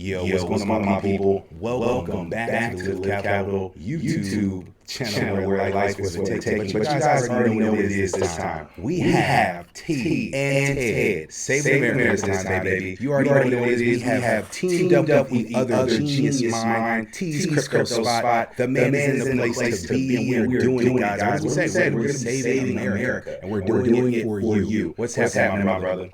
Yo, what's going on, my people? Welcome back to the LIFTT Capital YouTube channel where life was taking. But you guys already know what it is this time. We have Tee and Ted SAVIN America this time, baby. You already know what it is. We have teamed up with the other genius mind, Tee's crypto spot. The man is in the place to be, and we're doing it, guys. What we said, we're going to be saving America, and we're doing it for you. What's happening, my brother?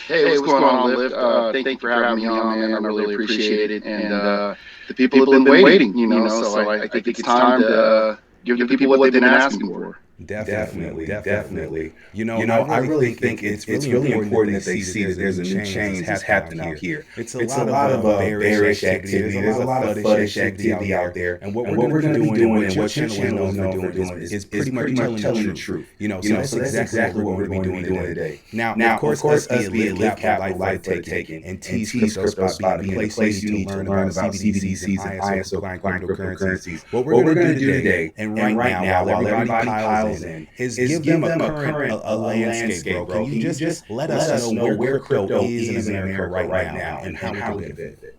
Hey, what's going on, LIFTT? Thank you for having me on, man. I really appreciate it. And the people have been waiting, so I think it's time to give the people what they've been asking for. Definitely. You know, I really think it's really important that they see that there's a new change that's happening out here. It's a lot of bearish activity. There's a lot of fuddish activity out there. And what we're going to be doing and what your channel is known for doing is pretty much telling the truth. So that's exactly what we're going to be doing today. Now, of course, us being LIFTT Capital, LIFTT taking, and Tee's crypto spot being the place you need to learn about CBDCs and ISO cryptocurrencies. What we're going to do today, and right now, while everybody piles in, is give them a current landscape, bro. Can you just let us know where crypto is in America right now and how we can benefit?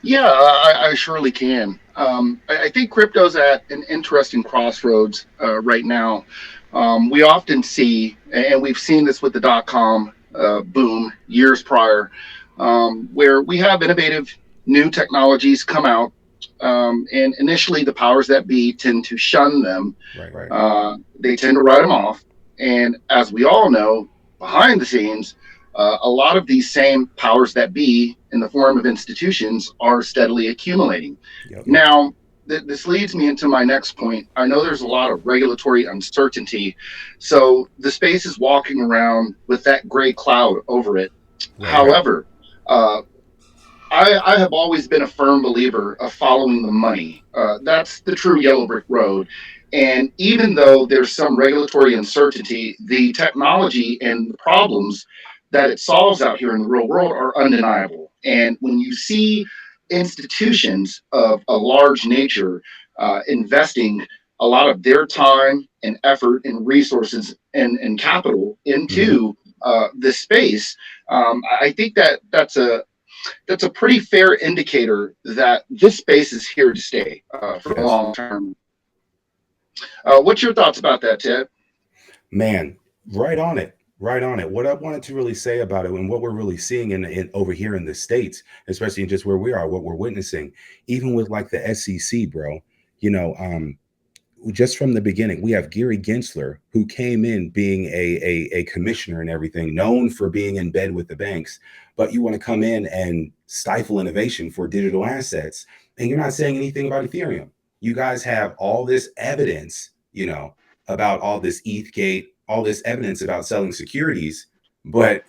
Yeah, I surely can. I think crypto's at an interesting crossroads right now. We often see, and we've seen this with the .com boom years prior, where we have innovative new technologies come out. And initially, the powers that be tend to shun them. Right. They tend to write them off. And as we all know, behind the scenes, a lot of these same powers that be in the form of institutions are steadily accumulating. Yep. Now, this leads me into my next point. I know there's a lot of regulatory uncertainty. So the space is walking around with that gray cloud over it. Right. However, I have always been a firm believer of following the money. That's the true yellow brick road. And even though there's some regulatory uncertainty, the technology and the problems that it solves out here in the real world are undeniable. And when you see institutions of a large nature investing a lot of their time and effort and resources and capital into this space, I think that's a pretty fair indicator that this space is here to stay for the long term. What's your thoughts about that, Ted? Man, right on it. What I wanted to really say about it and what we're really seeing in over here in the States, especially just where we are, what we're witnessing, even with like the SEC, bro, just from the beginning, we have Gary Gensler, who came in being a commissioner and everything, known for being in bed with the banks. But you want to come in and stifle innovation for digital assets, and you're not saying anything about Ethereum. You guys have all this evidence, about all this ETHgate, all this evidence about selling securities, but,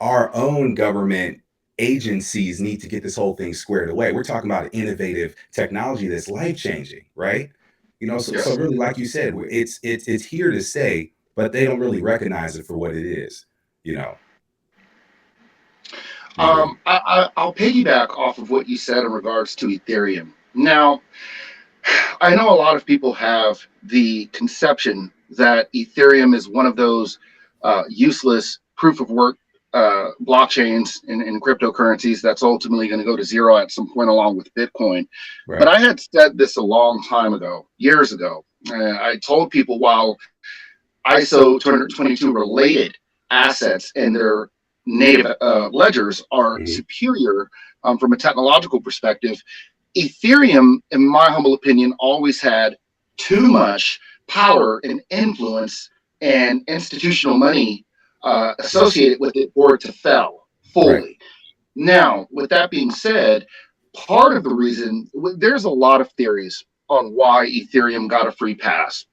our own government agencies need to get this whole thing squared away. We're talking about innovative technology that's life-changing, right? So really, like you said, it's here to stay, but they don't really recognize it for what it is, I'll piggyback off of what you said in regards to Ethereum. Now, I know a lot of people have the conception that Ethereum is one of those useless proof of work blockchains and cryptocurrencies that's ultimately going to go to zero at some point along with Bitcoin. Right. But I had said this a long time ago, years ago. I told people while ISO 222 related assets and their native ledgers are superior from a technological perspective, Ethereum, in my humble opinion, always had too much power and influence and institutional money associated with it for it to fail fully. Right. Now, with that being said, part of the reason, there's a lot of theories on why Ethereum got a free pass.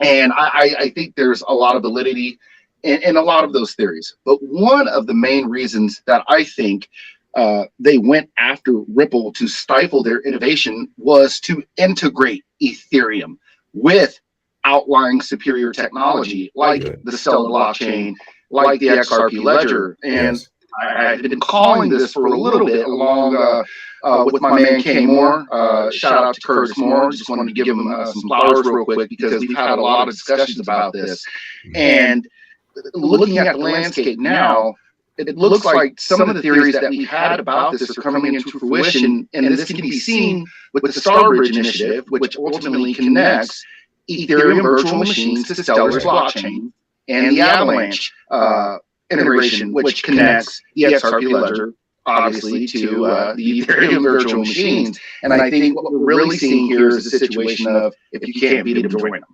And I think there's a lot of validity in a lot of those theories. But one of the main reasons that I think they went after Ripple to stifle their innovation was to integrate Ethereum with outlying superior technology like the Stellar blockchain, like the XRP ledger. And I've been calling this for a little bit along with my man Kenny Moore. Shout out to Curtis Moore. Just wanted to give him some flowers real quick because we've had a lot of discussions about this. And looking at the landscape now, it looks like some of the theories that we had about this are coming into fruition, and this can be seen with the Starbridge initiative, which ultimately connects Ethereum virtual machines to Stellar's blockchain, and the Avalanche integration, which connects EXRP ledger, obviously, to the Ethereum virtual machines. And I think what we're really seeing here is a situation of, if you can't beat them, join them.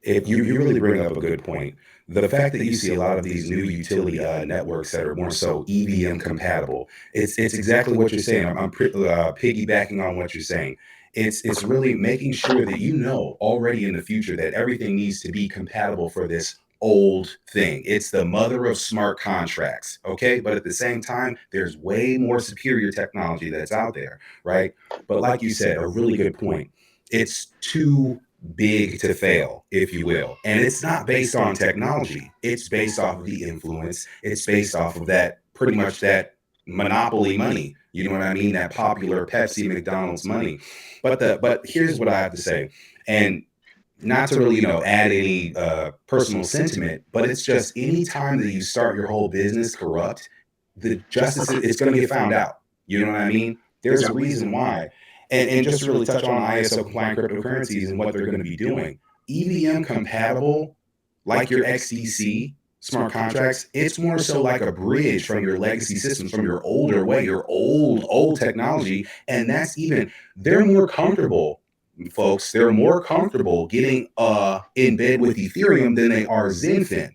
If you really bring up a good point. The fact that you see a lot of these new utility networks that are more so EVM compatible, it's exactly what you're saying. I'm piggybacking on what you're saying. It's really making sure that you know already in the future that everything needs to be compatible for this old thing. It's the mother of smart contracts, okay? But at the same time, there's way more superior technology that's out there, right? But like you said, a really good point. It's too big to fail, if you will. And it's not based on technology. It's based off of the influence. It's based off of that, pretty much that monopoly money. You know what I mean? That popular Pepsi, McDonald's money. But here's what I have to say. And not to really, add any personal sentiment, but it's just any time that you start your whole business corrupt, the justice, it's going to get found out. You know what I mean? There's a reason why. And just to really touch on ISO compliant cryptocurrencies and what they're going to be doing, EVM compatible, like your XDC smart contracts, it's more so like a bridge from your legacy systems, from your older way, your old technology. And that's even, they're more comfortable, folks, they're more comfortable getting in bed with Ethereum than they are Zenfin.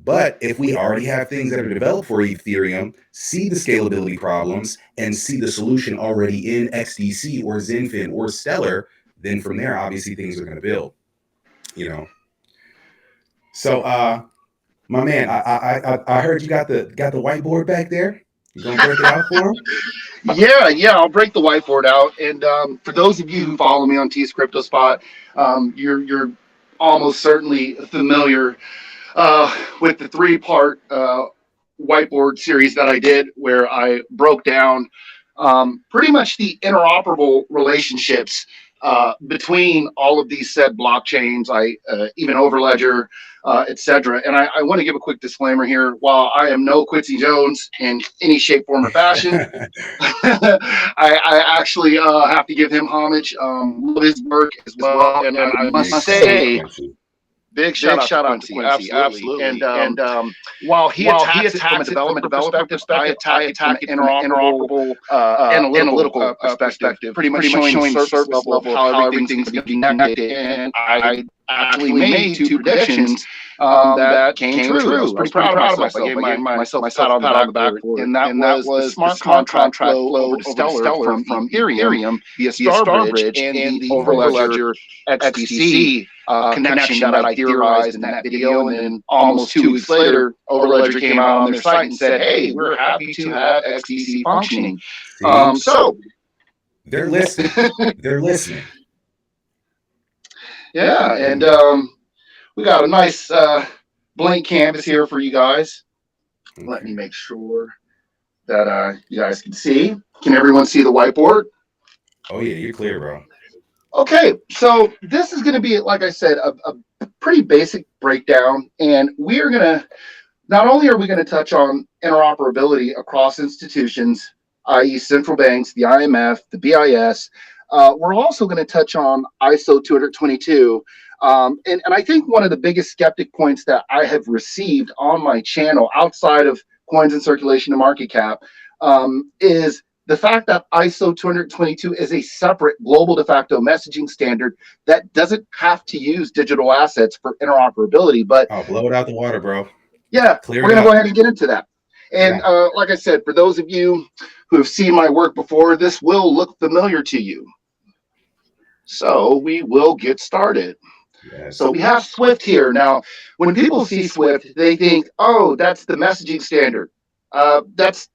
But if we already have things that are developed for Ethereum, see the scalability problems, and see the solution already in XDC or Zenfin or Stellar, then from there, obviously, things are going to build, So, my man, I heard you got the whiteboard back there. You gonna break it out for him? Yeah, I'll break the whiteboard out. And for those of you who follow me on T's Crypto Spot, you're almost certainly familiar with the three-part whiteboard series that I did, where I broke down pretty much the interoperable relationships between all of these said blockchains, even Overledger, etc. And I want to give a quick disclaimer here. While I am no Quincy Jones in any shape, form, or fashion, I actually have to give him homage. Love his work as well. And I must say, big shout out to Quincy, absolutely. And while he attacks it from a development perspective, I attack it from an interoperable analytical perspective, pretty much showing the surface level of how everything's going to be connected. And I actually made two predictions that came true. I was pretty proud of myself. I gave myself a pat on the back for it. And that was the smart contract flow over to Stellar from Ethereum via Starbridge and the Overledger XDC connection that I theorized in that video. And then almost 2 weeks later, Overledger came out on their site and said, "Hey, we're happy to have XDC functioning." So they're listening. They're listening. Yeah, and we got a nice blank canvas here for you guys. Okay. Let me make sure that you guys can see. Can everyone see the whiteboard? Oh yeah, you're clear, bro. Okay, so this is going to be, like I said, a pretty basic breakdown, and we are going to, not only are we going to touch on interoperability across institutions, i.e. central banks, the IMF, the BIS, we're also going to touch on ISO 222. And I think one of the biggest skeptic points that I have received on my channel outside of coins in circulation and market cap is the fact that ISO 222 is a separate global de facto messaging standard that doesn't have to use digital assets for interoperability. But I'll blow it out the water, bro. Yeah, we're going to go ahead and get into that. And like I said, for those of you who have seen my work before, this will look familiar to you. So we will get started. Yes. So we have SWIFT here. Now, when people see SWIFT, they think, oh, that's the messaging standard. That's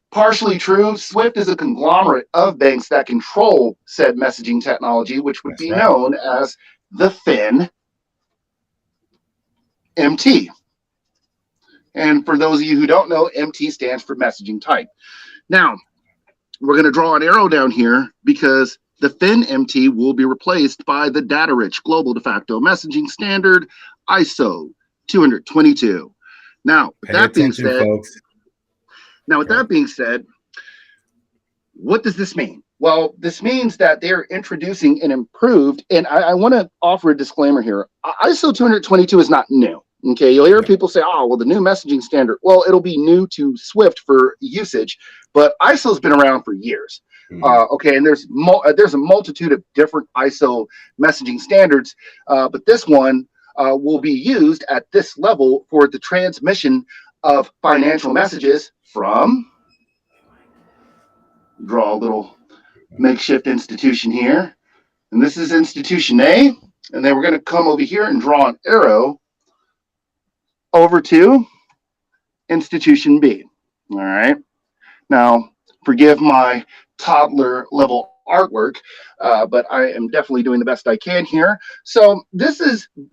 partially true. SWIFT is a conglomerate of banks that control said messaging technology, which would be known as the FIN MT. And for those of you who don't know, MT stands for messaging type. Now, we're going to draw an arrow down here because the FIN MT will be replaced by the data-rich global de facto messaging standard ISO 222. Now, with that being said, folks. Now, with that being said, what does this mean? Well, this means that they're introducing an improved, and I want to offer a disclaimer here. ISO 222 is not new. Okay, you'll hear people say, oh, well, the new messaging standard. Well, it'll be new to Swift for usage, but ISO's been around for years. Okay, and there's a multitude of different ISO messaging standards, but this one will be used at this level for the transmission of financial messages from, draw a little makeshift institution here, and this is institution A, and then we're going to come over here and draw an arrow over to institution B. All right. Now, forgive my toddler level artwork, but I am definitely doing the best I can here. So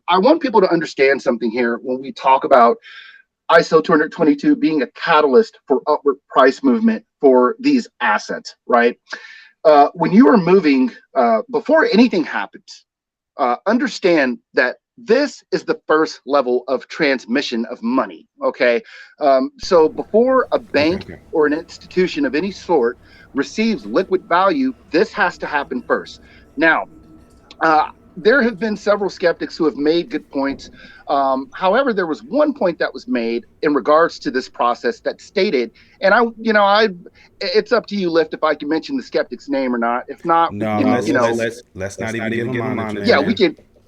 I want people to understand something here when we talk about ISO 222 being a catalyst for upward price movement for these assets, right? When you are moving, before anything happens, understand that this is the first level of transmission of money, okay? So before a bank or an institution of any sort receives liquid value, this has to happen first. Now, there have been several skeptics who have made good points. However, there was one point that was made in regards to this process that stated, and it's up to you, Lift, if I can mention the skeptic's name or not. If not, let's not even give them on it.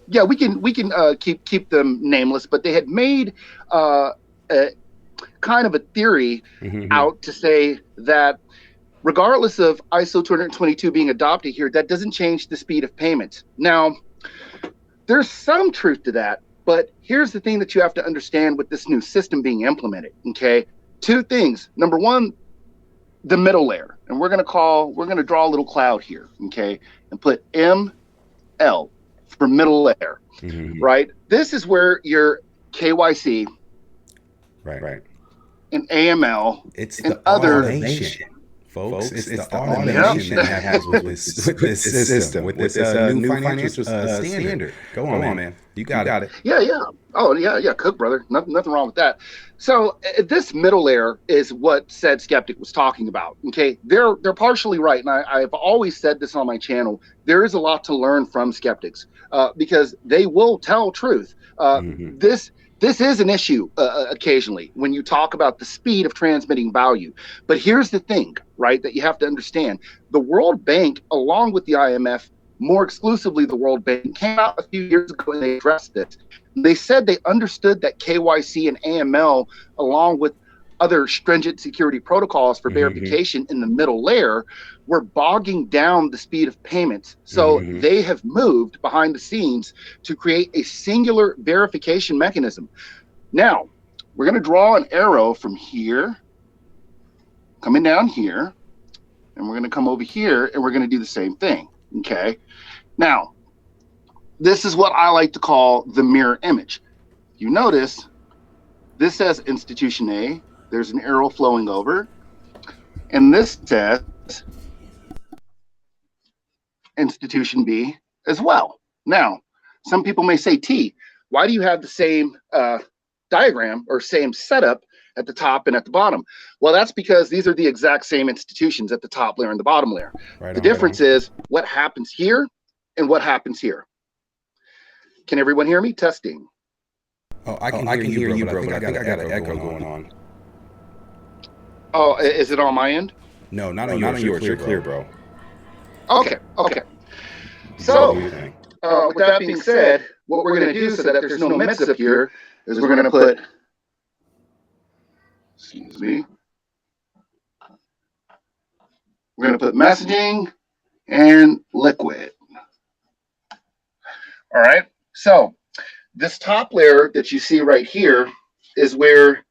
Yeah, we can keep them nameless, but they had made a kind of a theory out to say that regardless of ISO 222 being adopted here, that doesn't change the speed of payments. Now, there's some truth to that, but here's the thing that you have to understand with this new system being implemented, okay? Two things. Number one, the middle layer. And we're going to draw a little cloud here, okay? And put ML for middle layer, right? This is where your KYC, right, and AML, and other automation. Folks, it's the automation that happens with this system, with this new financial standard. Go on, man. You got it. Yeah. Oh, yeah. Cook, brother. Nothing wrong with that. So this middle layer is what said skeptic was talking about. Okay, they're partially right, and I've always said this on my channel. There is a lot to learn from skeptics because they will tell truth. This is an issue occasionally when you talk about the speed of transmitting value. But here's the thing, right, that you have to understand. The World Bank, along with the IMF, more exclusively the World Bank, came out a few years ago and they addressed this. They said they understood that KYC and AML, along with other stringent security protocols for verification in the middle layer, were bogging down the speed of payments. So they have moved behind the scenes to create a singular verification mechanism. Now, we're going to draw an arrow from here, coming down here, and we're going to come over here, and we're going to do the same thing, okay? Now, this is what I like to call the mirror image. You notice this says institution A, there's an arrow flowing over, and this says institution B as well. Now, some people may say, T, why do you have the same diagram or same setup at the top and at the bottom? Well, that's because these are the exact same institutions at the top layer and the bottom layer. The difference is what happens here and what happens here. Can everyone hear me? Testing. Oh, I can hear you, bro, but I think I got an echo going on. Oh, is it on my end? No, not on yours. You're clear, bro. Okay. So, with that being said, what we're going to do so that there's no mix up here is we're going to put, we're going to put messaging and liquid. All right. So this top layer that you see right here is where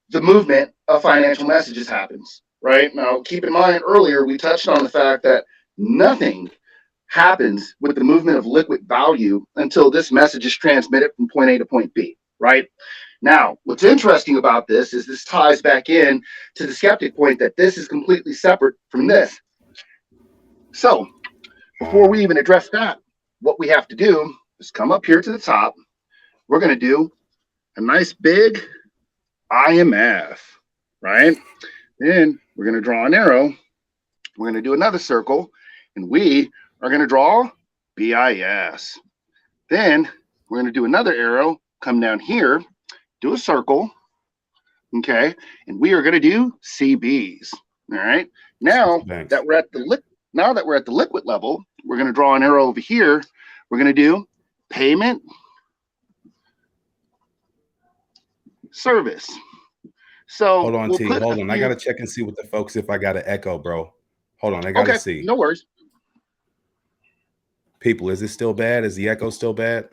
the movement of financial messages happens, right? Now, keep in mind earlier, we touched on the fact that nothing happens with the movement of liquid value until this message is transmitted from point A to point B, right? Now, what's interesting about this is this ties back in to the skeptic point that this is completely separate from this. So before we even address that, what we have to do is come up here to the top. We're going to do a nice big IMF, right? Then we're going to draw an arrow. We're going to do another circle, and we are going to draw BIS. Then we're going to do another arrow, come down here, do a circle, okay, and we are going to do CBs. All right. Now that we're at the liquid level, we're going to draw an arrow over here. We're going to do payment service. So hold on, T. Hold on. I got to check and see with the folks if I got an echo, bro. Hold on. I got to see. No worries. People, is it still bad? Is the echo still bad?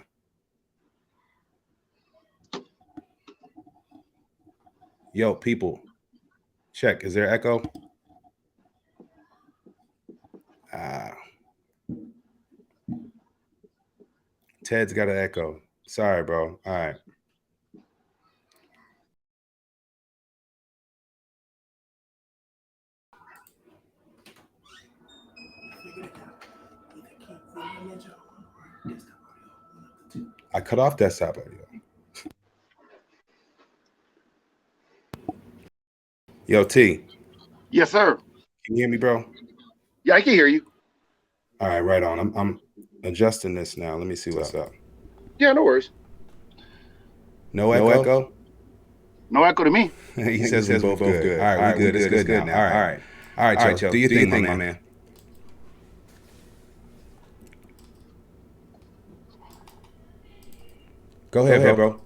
Yo, people, check. Is there echo? Ted's got an echo. Sorry, bro. All right. I cut off desktop audio. Yo, T. Yes, sir. Can you hear me, bro? Yeah, I can hear you. All right, right on. I'm adjusting this now. Let me see what's up. Yeah, no worries. No echo? No echo to me. He says we're both good. All right, we're good. It's good now. All right, Joe. Do your thing, my man. Go ahead, bro.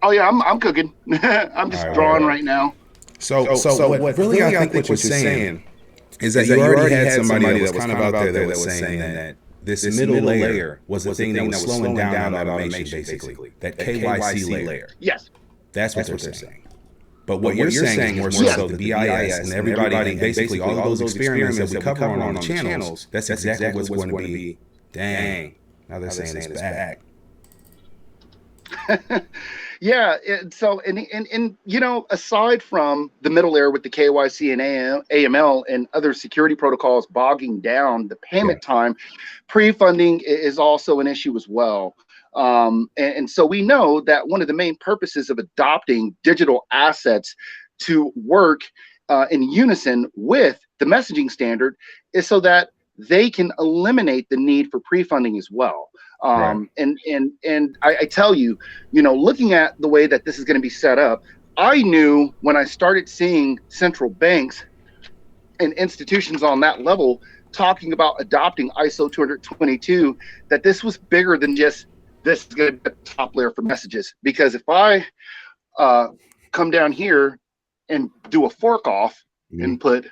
Oh yeah, I'm cooking. I'm just drawing right now. So what really I think what you're saying is that you already had somebody that was kind of out there that was saying that this middle layer was the thing that was slowing down that automation, basically. That KYC layer. Yes. That's what they're saying. But what you're saying is more so the BIS and everybody, and basically all of those experiments that we cover on the channels, that's exactly what's going to be, dang, now they're saying it's back. Yeah. So, and you know, aside from the middle layer with the KYC and AML and other security protocols bogging down the payment time, pre-funding is also an issue as well. And so we know that one of the main purposes of adopting digital assets to work in unison with the messaging standard is so that they can eliminate the need for pre-funding as well. And I tell you, you know, looking at the way that this is going to be set up, I knew when I started seeing central banks and institutions on that level talking about adopting ISO 20022 that this was bigger than just this is going to be the top layer for messages. Because if I come down here and do a fork off and put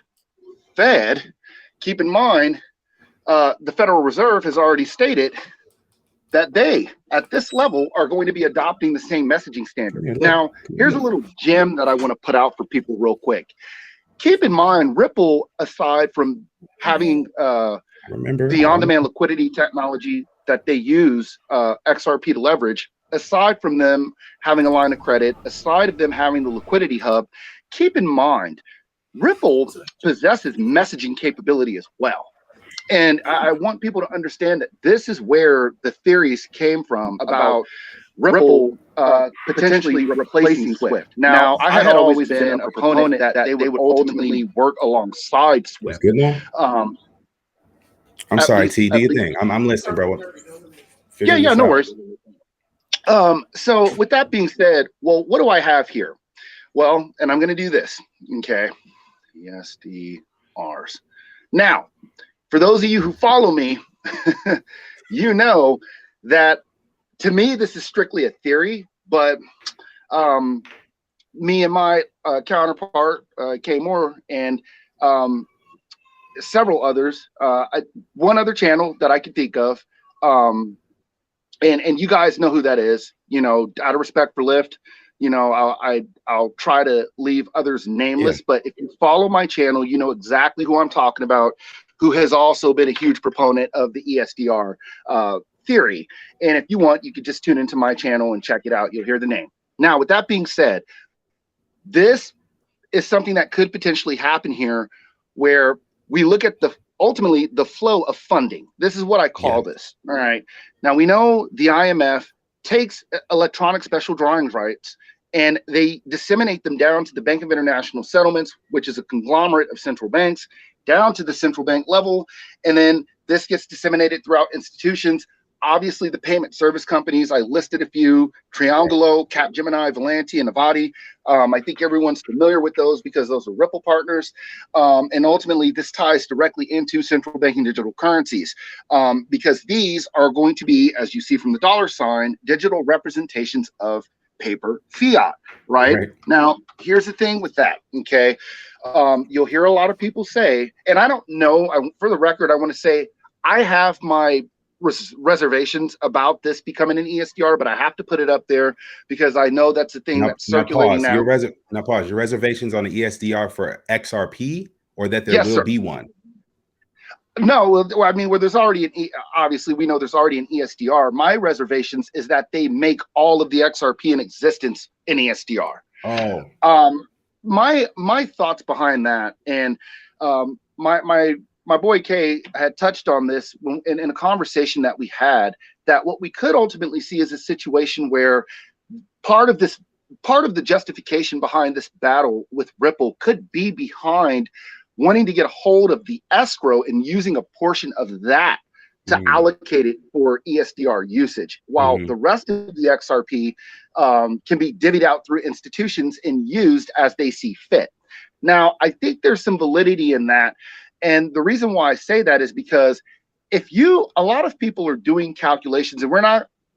Fed, keep in mind the Federal Reserve has already stated that they, at this level, are going to be adopting the same messaging standard. Now, here's a little gem that I want to put out for people real quick. Keep in mind, Ripple, aside from having the on-demand liquidity technology that they use, XRP to leverage, aside from them having a line of credit, aside of them having the liquidity hub, keep in mind, Ripple possesses messaging capability as well. And I want people to understand that this is where the theories came from about Ripple potentially replacing Swift. Now, I had always been a proponent that they would ultimately work alongside Swift. Good now. I'm sorry, T. Do your thing. I'm listening, bro. Yeah, no worries. So with that being said, well, what do I have here? Well, and I'm going to do this. Okay. ESDRs. Now, for those of you who follow me, you know that to me, this is strictly a theory, but me and my counterpart, Kay Moore, and several others, one other channel that I could think of, and you guys know who that is, you know, out of respect for LIFTT, you know, I'll try to leave others nameless, but if you follow my channel, you know exactly who I'm talking about, who has also been a huge proponent of the ESDR theory. And if you want, you could just tune into my channel and check it out. You'll hear the name. Now, with that being said, this is something that could potentially happen here where we look at ultimately the flow of funding. This is what I call this. All right. Now, we know the IMF takes electronic special drawings rights and they disseminate them down to the Bank of International Settlements, which is a conglomerate of central banks, down to the central bank level. And then this gets disseminated throughout institutions. Obviously, the payment service companies, I listed a few: Triangulo, Capgemini, Volanti, and Avati. I think everyone's familiar with those because those are Ripple partners. And ultimately, this ties directly into central banking digital currencies, because these are going to be, as you see from the dollar sign, digital representations of paper fiat, right? Now, here's the thing with that, okay? You'll hear a lot of people say, and I don't know, for the record, I want to say I have my reservations about this becoming an ESDR, but I have to put it up there because I know that's the thing that's circulating now. Pause. Your reservations on the ESDR for XRP, or that there will be one? No, well, I mean, where there's already obviously we know there's already an ESDR. My reservations is that they make all of the XRP in existence an ESDR. My thoughts behind that, and my boy Kay had touched on this in a conversation that we had, that what we could ultimately see is a situation where part of the justification behind this battle with Ripple could be behind wanting to get a hold of the escrow and using a portion of that to allocate it for ESDR usage, while the rest of the XRP can be divvied out through institutions and used as they see fit. Now, I think there's some validity in that. And the reason why I say that is because a lot of people are doing calculations, and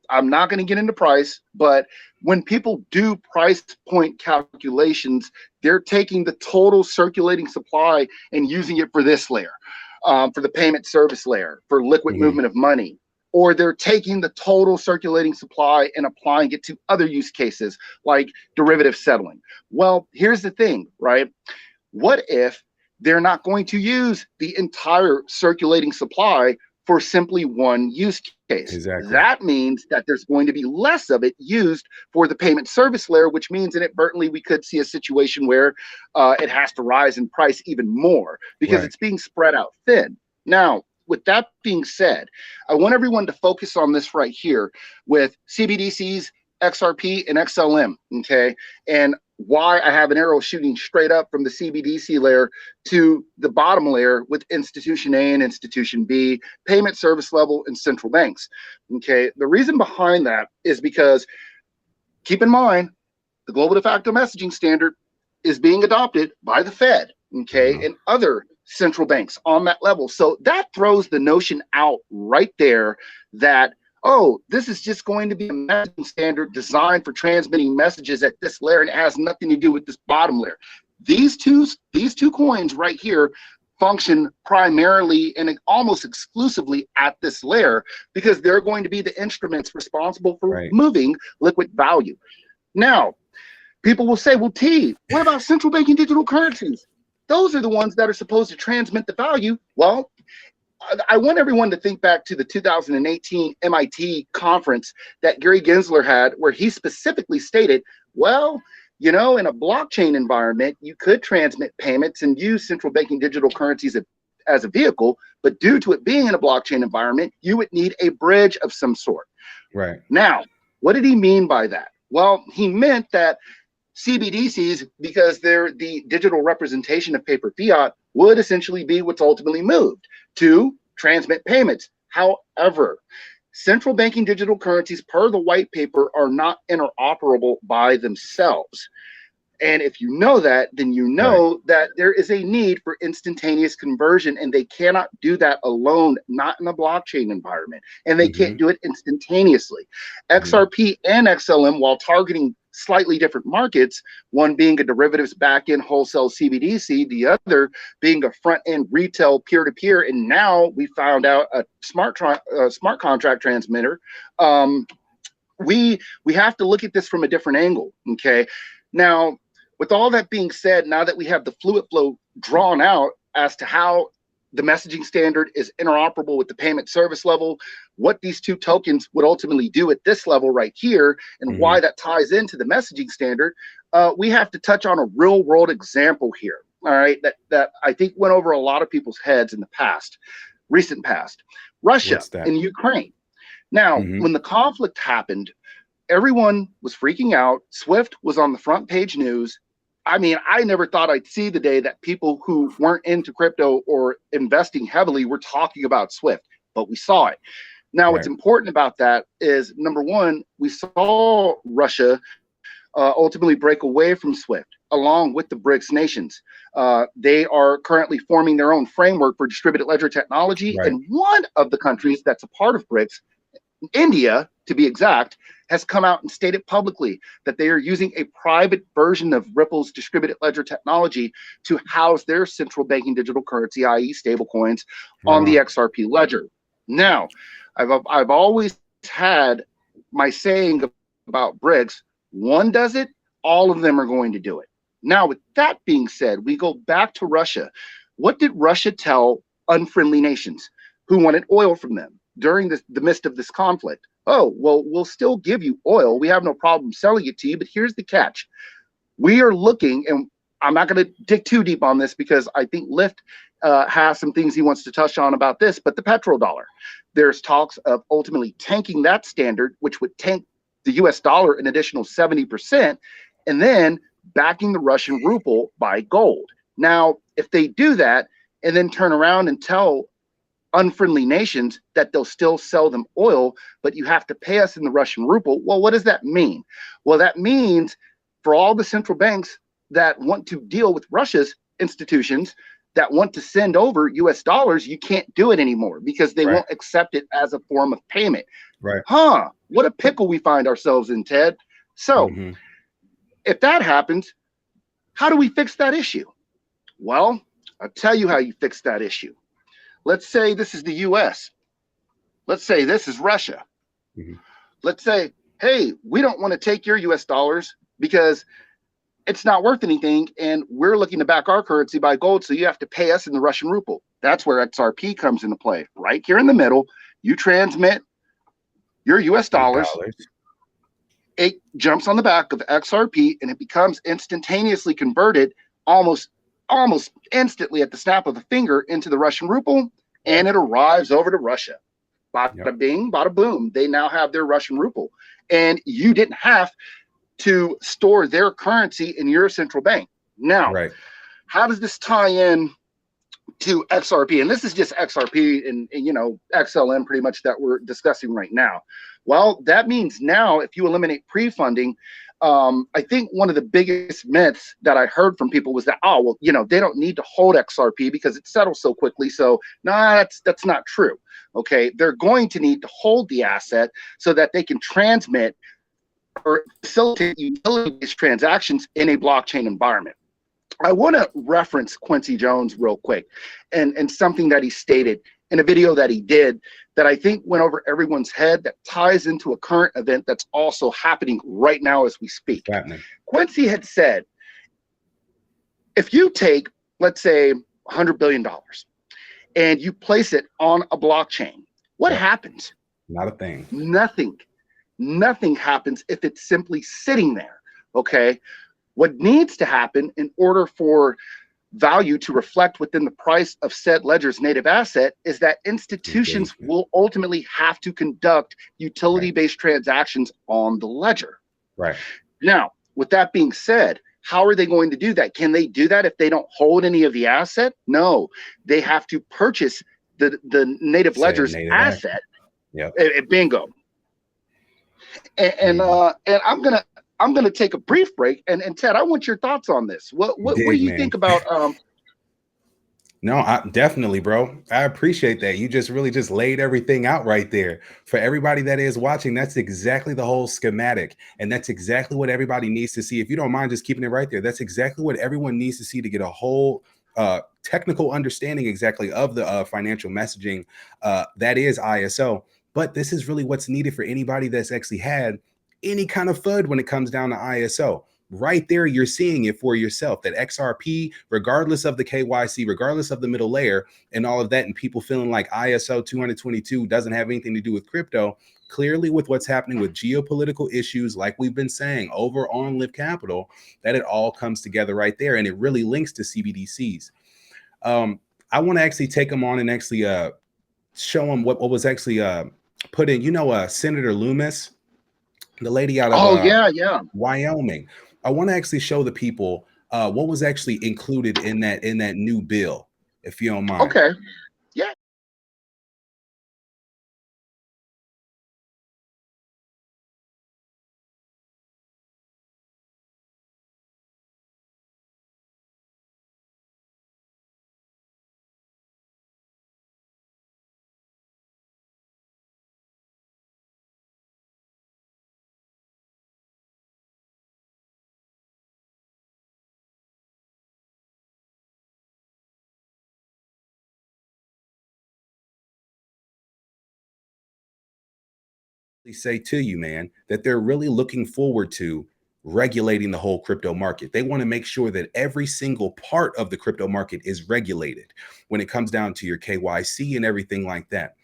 I'm not going to get into price, but when people do price point calculations, they're taking the total circulating supply and using it for this layer, for the payment service layer, for liquid movement of money, or they're taking the total circulating supply and applying it to other use cases like derivative settling. Well, here's the thing, right? What if they're not going to use the entire circulating supply for simply one use case? Exactly. That means that there's going to be less of it used for the payment service layer, which means inadvertently we could see a situation where it has to rise in price even more because it's being spread out thin. Now, with that being said, I want everyone to focus on this right here with CBDCs, XRP, and XLM, okay? And why I have an arrow shooting straight up from the CBDC layer to the bottom layer with institution A and institution B, payment service level, and central banks. Okay, the reason behind that is because, keep in mind, the global de facto messaging standard is being adopted by the Fed, okay, and other central banks on that level. So that throws the notion out right there that, oh, this is just going to be a messaging standard designed for transmitting messages at this layer, and it has nothing to do with this bottom layer. These two coins right here function primarily and almost exclusively at this layer because they're going to be the instruments responsible for moving liquid value. Now, people will say, well, T, what about central banking digital currencies? Those are the ones that are supposed to transmit the value. Well, I want everyone to think back to the 2018 MIT conference that Gary Gensler had, where he specifically stated, well, you know, in a blockchain environment, you could transmit payments and use central banking digital currencies as a vehicle, but due to it being in a blockchain environment, you would need a bridge of some sort. Right. Now, what did he mean by that? Well, he meant that CBDCs, because they're the digital representation of paper fiat, would essentially be what's ultimately moved to transmit payments. However, central banking digital currencies, per the white paper, are not interoperable by themselves. And if you know that, then you know that there is a need for instantaneous conversion, and they cannot do that alone, not in a blockchain environment, and they can't do it instantaneously. XRP and XLM, while targeting slightly different markets, one being a derivatives back-end wholesale CBDC, the other being a front-end retail peer-to-peer, and now we found out a smart contract transmitter. We have to look at this from a different angle, okay? Now, with all that being said, now that we have the fluid flow drawn out as to how the messaging standard is interoperable with the payment service level, what these two tokens would ultimately do at this level right here, and why that ties into the messaging standard, we have to touch on a real world example here, all right, that I think went over a lot of people's heads in the past, recent past. Russia and Ukraine. Now, when the conflict happened, everyone was freaking out. Swift was on the front page news. I mean, I never thought I'd see the day that people who weren't into crypto or investing heavily were talking about Swift, but we saw it. Now, what's important about that is, number one, we saw Russia ultimately break away from SWIFT along with the BRICS nations. They are currently forming their own framework for distributed ledger technology. And one of the countries that's a part of BRICS, India, to be exact, has come out and stated publicly that they are using a private version of Ripple's distributed ledger technology to house their central banking digital currency, i.e. stablecoins, on the XRP ledger. Now, I've always had my saying about BRICS: one does it, all of them are going to do it. Now, with that being said, we go back to Russia. What did Russia tell unfriendly nations who wanted oil from them during the midst of this conflict? Oh, well, we'll still give you oil. We have no problem selling it to you, but here's the catch. We are looking, and I'm not going to dig too deep on this because I think LIFTT has some things he wants to touch on about this, but the petrodollar. There's talks of ultimately tanking that standard, which would tank the US dollar an additional 70%, and then backing the Russian ruble by gold. Now, if they do that and then turn around and tell unfriendly nations that they'll still sell them oil, but you have to pay us in the Russian ruble, well, what does that mean? Well, that means for all the central banks that want to deal with Russia's institutions that want to send over US dollars, you can't do it anymore because they won't accept it as a form of payment. Huh, what a pickle we find ourselves in, Ted. So if that happens, how do we fix that issue? Well, I'll tell you how you fix that issue. Let's say this is the US. Let's say this is Russia. Let's say, hey, we don't want to take your US dollars because it's not worth anything, and we're looking to back our currency by gold, so you have to pay us in the Russian ruble. That's where XRP comes into play. Right here in the middle, you transmit your US dollars. It jumps on the back of XRP, and it becomes instantaneously converted almost instantly at the snap of a finger into the Russian ruble, and it arrives over to Russia. Bada bing, bada boom. They now have their Russian ruble, and you didn't have to store their currency in your central bank. Now, how does this tie in to XRP? And this is just XRP and you know, XLM pretty much that we're discussing right now. Well, that means now if you eliminate pre-funding, I think one of the biggest myths that I heard from people was that, oh, well, you know, they don't need to hold XRP because it settles so quickly. So nah, that's not true. Okay, they're going to need to hold the asset so that they can transmit or facilitate utility-based transactions in a blockchain environment. I want to reference Quincy Jones real quick and something that he stated in a video that he did that I think went over everyone's head that ties into a current event that's also happening right now as we speak. Quincy had said, if you take, let's say, $100 billion and you place it on a blockchain, what happens? Not a thing. Nothing. Nothing happens if it's simply sitting there, okay? What needs to happen in order for value to reflect within the price of said ledger's native asset is that institutions will ultimately have to conduct utility-based transactions on the ledger. Now, with that being said, how are they going to do that? Can they do that if they don't hold any of the asset? No, they have to purchase the native ledger's asset. Bingo. And I'm gonna take a brief break. And Ted, I want your thoughts on this. What do you think about? No, definitely, bro. I appreciate that. You just really just laid everything out right there for everybody that is watching. That's exactly the whole schematic, and that's exactly what everybody needs to see. If you don't mind just keeping it right there, that's exactly what everyone needs to see to get a whole technical understanding exactly of the financial messaging that is ISO. But this is really what's needed for anybody that's actually had any kind of FUD when it comes down to ISO. Right there, you're seeing it for yourself, that XRP, regardless of the KYC, regardless of the middle layer and all of that, and people feeling like ISO 222 doesn't have anything to do with crypto, clearly with what's happening with geopolitical issues, like we've been saying over on Live Capital, that it all comes together right there, and it really links to CBDCs. I want to actually take them on and actually show them what was actually put in. You know, Senator Loomis, the lady out of Oh yeah, yeah. Wyoming. I want to actually show the people what was actually included in that new bill, if you don't mind. Okay. Yeah. Say to you, man, that they're really looking forward to regulating the whole crypto market. They want to make sure that every single part of the crypto market is regulated when it comes down to your KYC and everything like that.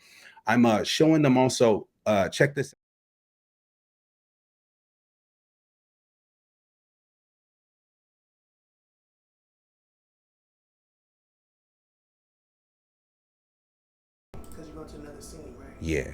I'm showing them also, check this. Because you're going to another scene, right? Yeah.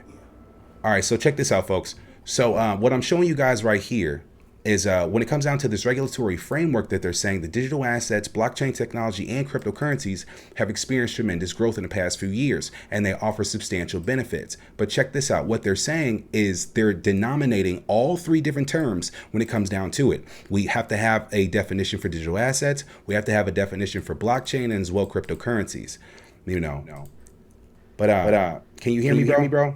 All right, so check this out, folks. So what I'm showing you guys right here is when it comes down to this regulatory framework that they're saying the digital assets, blockchain technology, and cryptocurrencies have experienced tremendous growth in the past few years, and they offer substantial benefits. But check this out. What they're saying is they're denominating all three different terms when it comes down to it. We have to have a definition for digital assets. We have to have a definition for blockchain and as well cryptocurrencies. You know. But can you hear me, bro?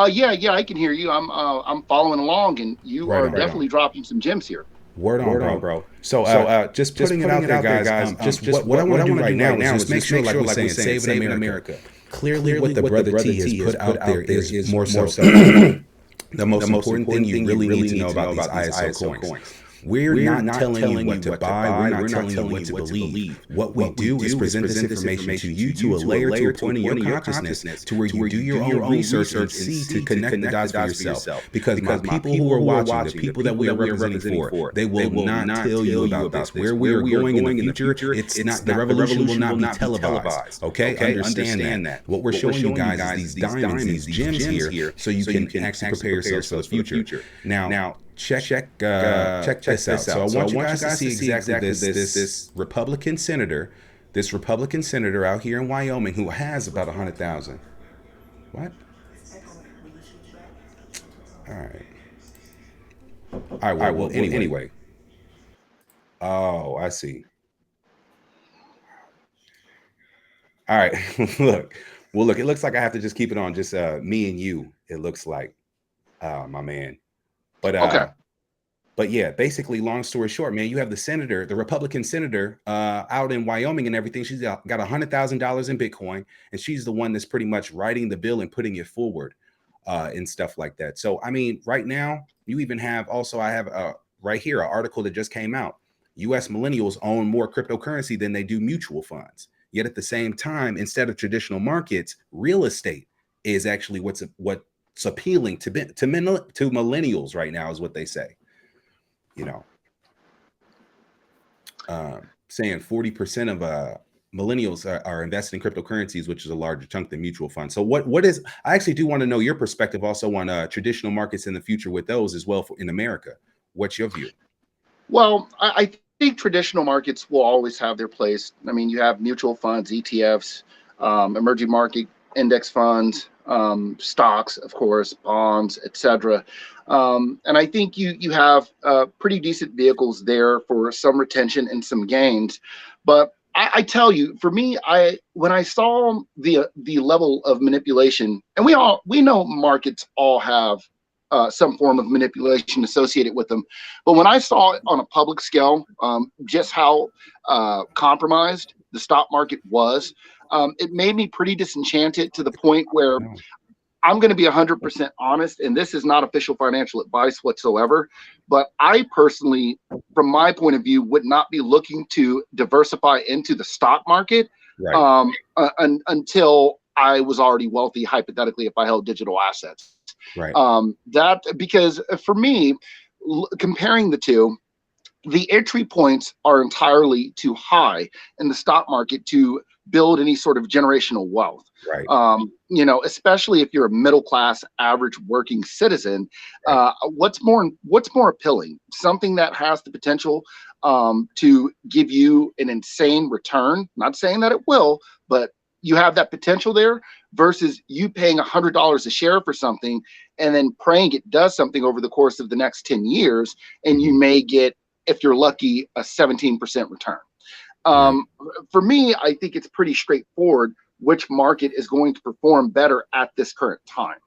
Yeah, yeah, I can hear you. I'm following along, and you are definitely dropping some gems here. Word on, bro. So, just putting it out there, guys. Just what I want to do right now is just make sure, like we're saying, saving America. Clearly, what the brother T has put out there is more so the most important thing you really need to know about these ISO coins. We're not telling you what to buy. We're not telling you what to believe. What we do is present this information to you to a layer, to a point in your consciousness, to where you do your own research and see to connect the dots for yourself. Because my people who are watching, the people that we are representing for, they will not tell you about this. Where we are going in the future, it's not, the revolution will not be televised. Okay, understand that. What we're showing you guys is these diamonds, these gems here, so you can actually prepare yourselves for the future. Now, check this out. So I want you guys to see exactly this Republican senator, out here in Wyoming who has about 100,000. What? All right. Well, anyway. Oh, I see. All right. Look. It looks like I have to just keep it on just me and you. It looks like, my man. But okay. But yeah, basically, long story short, man, you have the Republican senator out in Wyoming and everything. She's got $100,000 in Bitcoin, and she's the one that's pretty much writing the bill and putting it forward and stuff like that. So, I mean, right now, you even have I have right here an article that just came out. U.S. millennials own more cryptocurrency than they do mutual funds. Yet at the same time, instead of traditional markets, real estate is actually what's appealing to millennials right now, is what they say. Saying 40% of millennials are invested in cryptocurrencies, which is a larger chunk than mutual funds. So what is, I actually do want to know your perspective also on traditional markets in the future with those as well in America. What's your view? Well, I think traditional markets will always have their place. I mean, you have mutual funds, ETFs, emerging market index funds, stocks, of course, bonds, etc. And I think you have pretty decent vehicles there for some retention and some gains. But I tell you, for me, when I saw the level of manipulation, and we know markets all have some form of manipulation associated with them. But when I saw it on a public scale, just how compromised the stock market was, it made me pretty disenchanted to the point where I'm going to be 100% honest, and this is not official financial advice whatsoever, but I personally, from my point of view, would not be looking to diversify into the stock market until I was already wealthy, hypothetically, if I held digital assets. Right. Because for me, comparing the two, the entry points are entirely too high in the stock market to build any sort of generational wealth. Right. Especially if you're a middle class, average working citizen. Right. What's more appealing? Something that has the potential to give you an insane return. Not saying that it will, but you have that potential there versus you paying $100 a share for something and then praying it does something over the course of the next 10 years, and you may get, if you're lucky, a 17% return. Right. For me, I think it's pretty straightforward which market is going to perform better at this current time.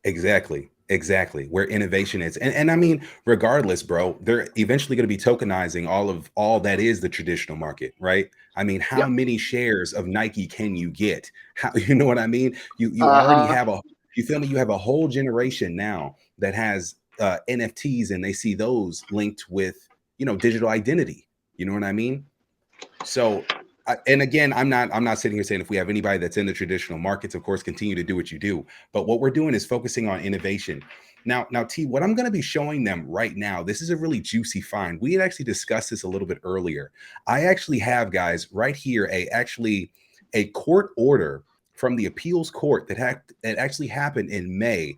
Exactly. Exactly. Where innovation is. And I mean, regardless, bro, they're eventually going to be tokenizing all that is the traditional market, right? I mean, how Yep. many shares of Nike can you get? How, you know what I mean? You already Uh-huh. have you feel me? You have a whole generation now that has NFTs, and they see those linked with, digital identity. You know what I mean? So, and again, I'm not sitting here saying if we have anybody that's in the traditional markets, of course, continue to do what you do. But what we're doing is focusing on innovation. Now, T, what I'm going to be showing them right now, this is a really juicy find. We had actually discussed this a little bit earlier. I actually have, guys, right here, a court order from the appeals court that actually happened in May.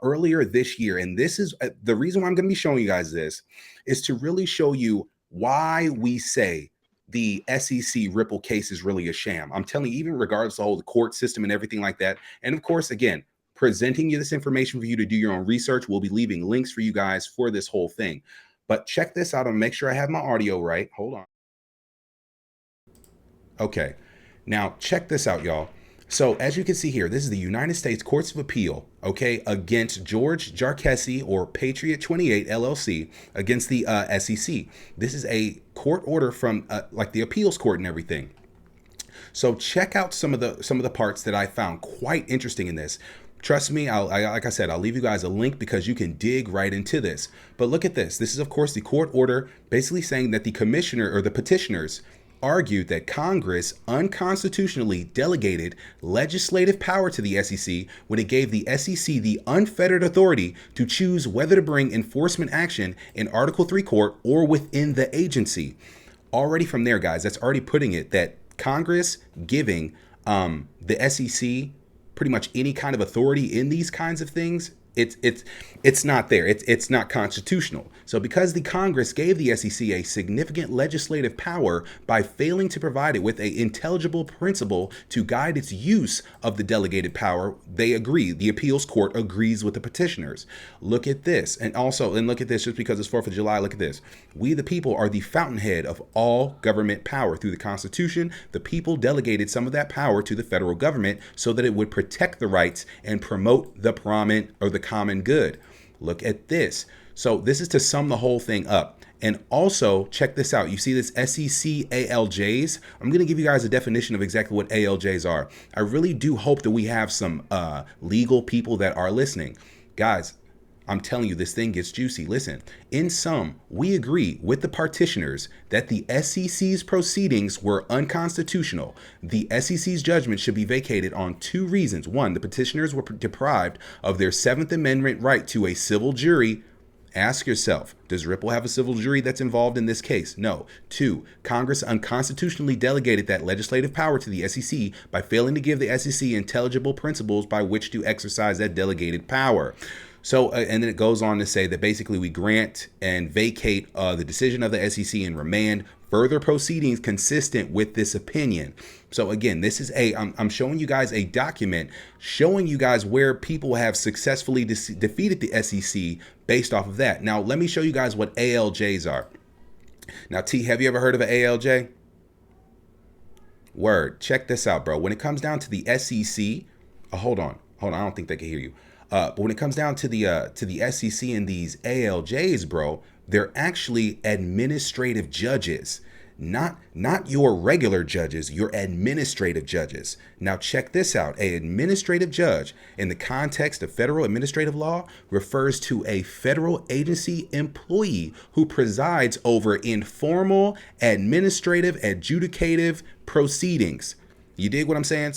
Earlier this year. And this is the reason why I'm going to be showing you guys this is to really show you why we say the SEC Ripple case is really a sham. I'm telling you, even regardless of the whole court system and everything like that. And of course, again, presenting you this information for you to do your own research. We'll be leaving links for you guys for this whole thing. But check this out and make sure I have my audio right. Hold on. Okay. Now, check this out, y'all. So, as you can see here, this is the United States Courts of Appeal, okay, against George Jarkessi or Patriot 28 LLC against the SEC. This is a court order from like the appeals court and everything. So, check out some of the parts that I found quite interesting in this. Trust me, like I said, I'll leave you guys a link because you can dig right into this. But look at this. This is, of course, the court order basically saying that the commissioner or the petitioners argued that Congress unconstitutionally delegated legislative power to the SEC when it gave the SEC the unfettered authority to choose whether to bring enforcement action in Article 3 court or within the agency. Already from there, guys, that's already putting it that Congress giving the SEC pretty much any kind of authority in these kinds of things, it's not there. It's not constitutional. So because the Congress gave the SEC a significant legislative power by failing to provide it with an intelligible principle to guide its use of the delegated power, they agree. The appeals court agrees with the petitioners. Look at this. And look at this, just because it's 4th of July, look at this. We the people are the fountainhead of all government power. Through the Constitution, the people delegated some of that power to the federal government so that it would protect the rights and promote the common good. Look at this. So this is to sum the whole thing up. And also, check this out. You see this SEC ALJs? I'm going to give you guys a definition of exactly what ALJs are. I really do hope that we have some legal people that are listening. Guys, I'm telling you, this thing gets juicy. Listen, in sum, we agree with the petitioners that the SEC's proceedings were unconstitutional. The SEC's judgment should be vacated on 2 reasons. 1, the petitioners were deprived of their 7th Amendment right to a civil jury. Ask yourself, does Ripple have a civil jury that's involved in this case? No. 2, Congress unconstitutionally delegated that legislative power to the SEC by failing to give the SEC intelligible principles by which to exercise that delegated power. So, and then it goes on to say that basically we grant and vacate the decision of the SEC and remand further proceedings consistent with this opinion. So again, this is I'm showing you guys a document showing you guys where people have successfully defeated the SEC based off of that. Now, let me show you guys what ALJs are. Now, T, have you ever heard of an ALJ? Word. Check this out, bro. When it comes down to the SEC, hold on. I don't think they can hear you. But when it comes down to the SEC and these ALJs, bro, they're actually administrative judges, not your regular judges, your administrative judges. Now check this out. An administrative judge in the context of federal administrative law refers to a federal agency employee who presides over informal administrative adjudicative proceedings. You dig what I'm saying?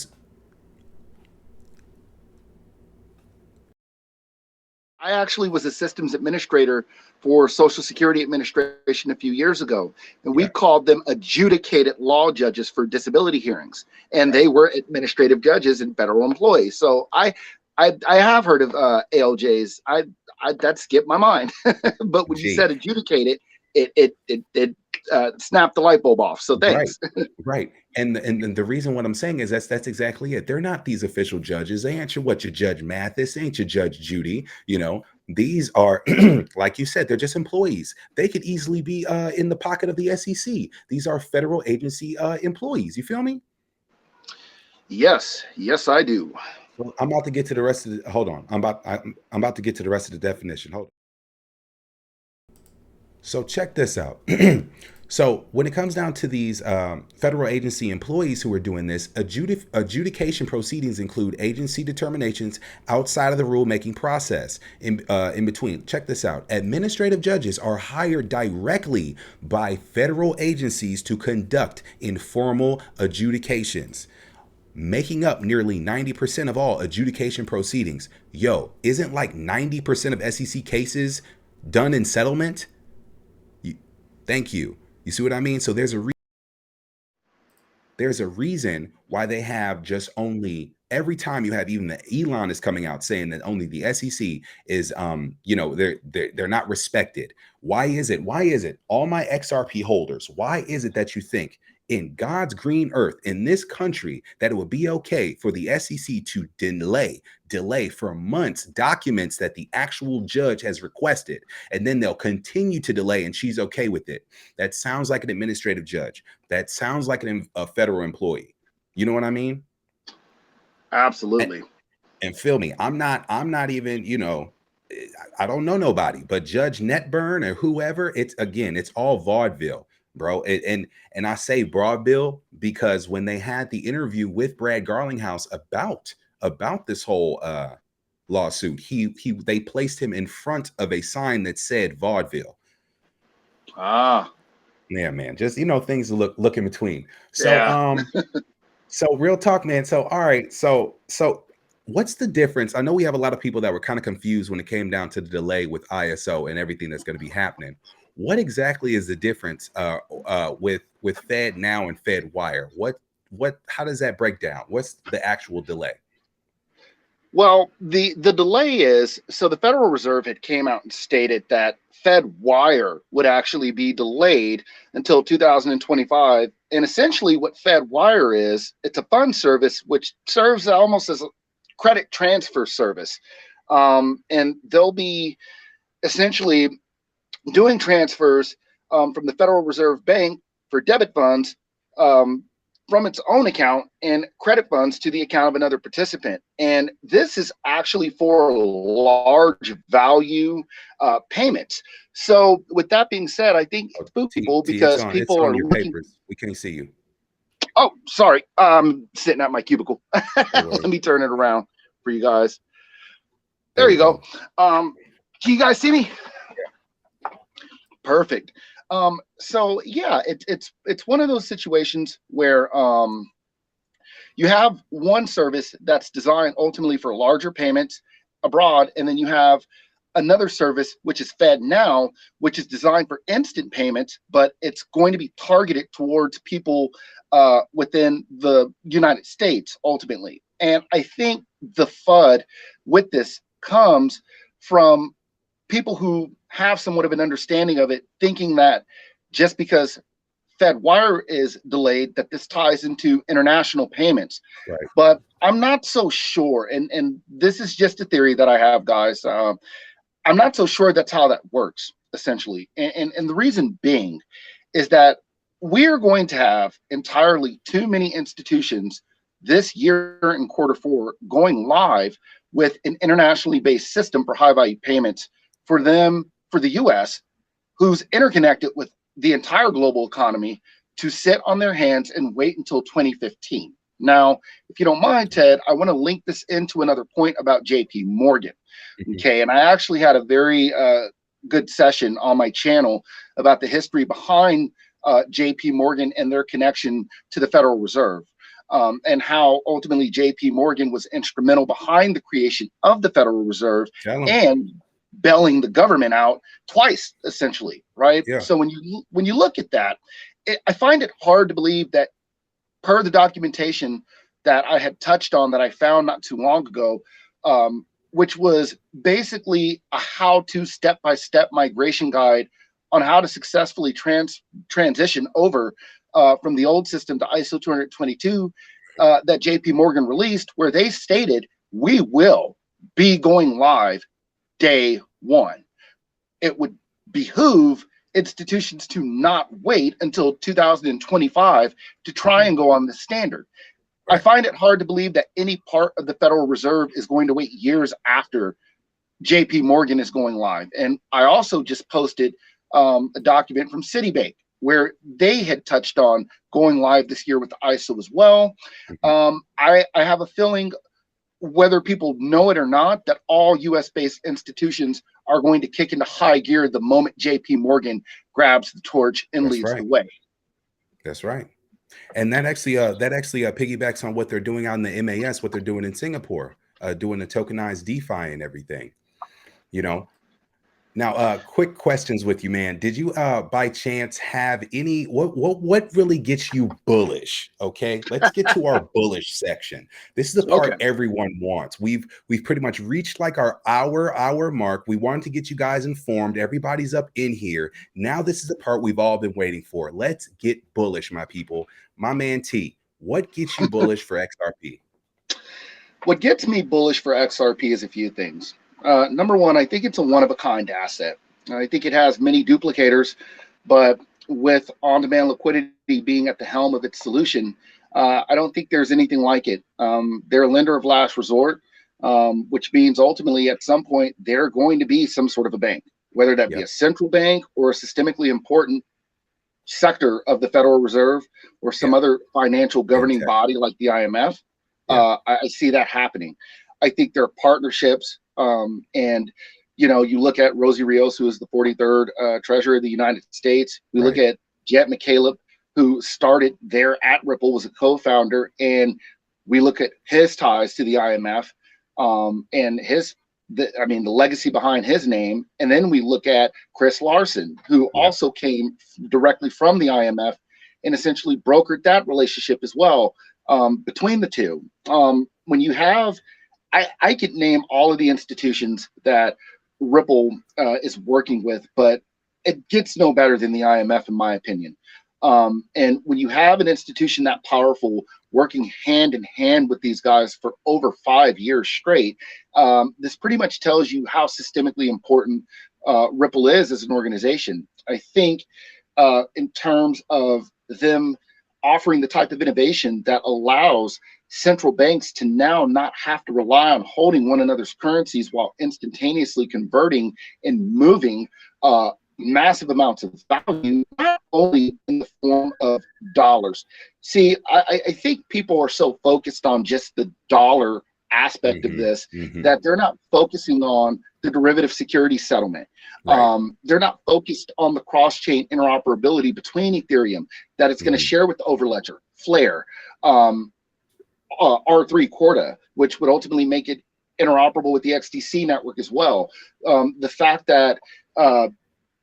I actually was a systems administrator for Social Security Administration a few years ago, and we Yeah. called them adjudicated law judges for disability hearings, and Right. they were administrative judges and federal employees. So I have heard of ALJs. I that skipped my mind, but when you Gee. said adjudicated, it snapped the light bulb off. So Right. thanks. Right. And the reason what I'm saying is that's exactly it. They're not these official judges. They ain't your what your Judge Mathis, they ain't your Judge Judy. You know, these are like you said, they're just employees. They could easily be in the pocket of the SEC. These are federal agency employees. You feel me? Yes, yes, I do. Well, I'm about to get to the rest of the hold on. I'm about to get to the rest of the definition. Hold on. So check this out. So when it comes down to these federal agency employees who are doing this, adjudication proceedings include agency determinations outside of the rulemaking process. In between, check this out. Administrative judges are hired directly by federal agencies to conduct informal adjudications, making up nearly 90% of all adjudication proceedings. Yo, isn't like 90% of SEC cases done in settlement? Thank you. You see what I mean? So there's a reason why they have just only every time you have even the Elon is coming out saying that only the SEC is they're not respected. Why is it? Why is it? All my XRP holders, why is it that you think in God's green earth in this country that it would be okay for the SEC to delay for months documents that the actual judge has requested, and then they'll continue to delay and she's okay with it? That sounds like an administrative judge. That sounds like a federal employee. You know what I mean? Absolutely. And feel me, I'm not even, I don't know nobody, but Judge Netburn or whoever, it's all vaudeville, bro. And I say vaudeville because when they had the interview with Brad Garlinghouse about this whole lawsuit, they placed him in front of a sign that said vaudeville. Ah, Yeah, man. Just things to look in between. So yeah. so real talk, man. So all right, so what's the difference? I know we have a lot of people that were kind of confused when it came down to the delay with ISO and everything that's going to be happening. What exactly is the difference with Fed Now and Fed Wire? How does that break down? What's the actual delay? Well, the delay is, so the Federal Reserve had came out and stated that Fed Wire would actually be delayed until 2025. And essentially what Fed Wire is, it's a fund service which serves almost as a credit transfer service. And they'll be essentially doing transfers from the Federal Reserve Bank for debit funds um, from its own account and credit funds to the account of another participant. And this is actually for large value payments. So with that being said, I think it's spookable because It's people on are your looking. papers. We can't see you. Oh, sorry. Sitting at my cubicle. Let me turn it around for you guys. There you go. Can you guys see me? Perfect. So yeah, it's one of those situations where you have one service that's designed ultimately for larger payments abroad, and then you have another service which is Fed Now, which is designed for instant payments, but it's going to be targeted towards people within the United States ultimately. And I think the FUD with this comes from people who have somewhat of an understanding of it, thinking that just because Fed Wire is delayed, that this ties into international payments. Right. But I'm not so sure. And this is just a theory that I have, guys. I'm not so sure that's how that works, essentially. And the reason being is that we're going to have entirely too many institutions this year in Q4 going live with an internationally based system for high value payments for the US, who's interconnected with the entire global economy, to sit on their hands and wait until 2015. Now, if you don't mind, Ted, I want to link this into another point about JP Morgan. Okay. And I actually had a very good session on my channel about the history behind JP Morgan and their connection to the Federal Reserve. And how ultimately JP Morgan was instrumental behind the creation of the Federal Reserve and bailing the government out twice, essentially, right? Yeah. So when you look at that, I find it hard to believe that, per the documentation that I had touched on that I found not too long ago, which was basically a how-to step-by-step migration guide on how to successfully transition over from the old system to ISO 222 that JP Morgan released, where they stated, we will be going live day one. It would behoove institutions to not wait until 2025 to try and go on the standard. I find it hard to believe that any part of the Federal Reserve is going to wait years after JP Morgan is going live. And I also just posted a document from Citibank where they had touched on going live this year with the ISO as well. I have a feeling, whether people know it or not, that all US-based institutions are going to kick into high gear the moment JP Morgan grabs the torch and leads the way. That's right. And that actually piggybacks on what they're doing on the MAS, what they're doing in Singapore, doing the tokenized DeFi and everything. You know, now, quick questions with you, man. Did you, by chance, have any? What really gets you bullish? Okay, let's get to our bullish section. This is the part everyone wants. We've pretty much reached like our hour mark. We wanted to get you guys informed. Everybody's up in here now. This is the part we've all been waiting for. Let's get bullish, my people. My man T, what gets you bullish for XRP? What gets me bullish for XRP is a few things. Number one, I think it's a one-of-a-kind asset. I think it has many duplicators, but with on-demand liquidity being at the helm of its solution, I don't think there's anything like it. They're a lender of last resort, which means ultimately at some point they're going to be some sort of a bank, whether that be a central bank or a systemically important sector of the Federal Reserve or some other financial governing body like the IMF. I see that happening. I think there are partnerships. And, you know, you look at Rosie Rios, who is the 43rd Treasurer of the United States. We look at Jet McCaleb, who started there at Ripple, was a co-founder. And we look at his ties to the IMF and the legacy behind his name. And then we look at Chris Larson, who also came directly from the IMF and essentially brokered that relationship as well between the two. When you have I could name all of the institutions that Ripple is working with, but it gets no better than the IMF, in my opinion. And when you have an institution that powerful working hand in hand with these guys for over 5 years straight, this pretty much tells you how systemically important Ripple is as an organization. I think in terms of them offering the type of innovation that allows central banks to now not have to rely on holding one another's currencies while instantaneously converting and moving massive amounts of value, not only in the form of dollars. See, I think people are so focused on just the dollar aspect of this that they're not focusing on the derivative security settlement. They're not focused on the cross-chain interoperability between Ethereum that it's going to share with the Overledger, Flare, R3 Corda, which would ultimately make it interoperable with the XDC network as well. The fact that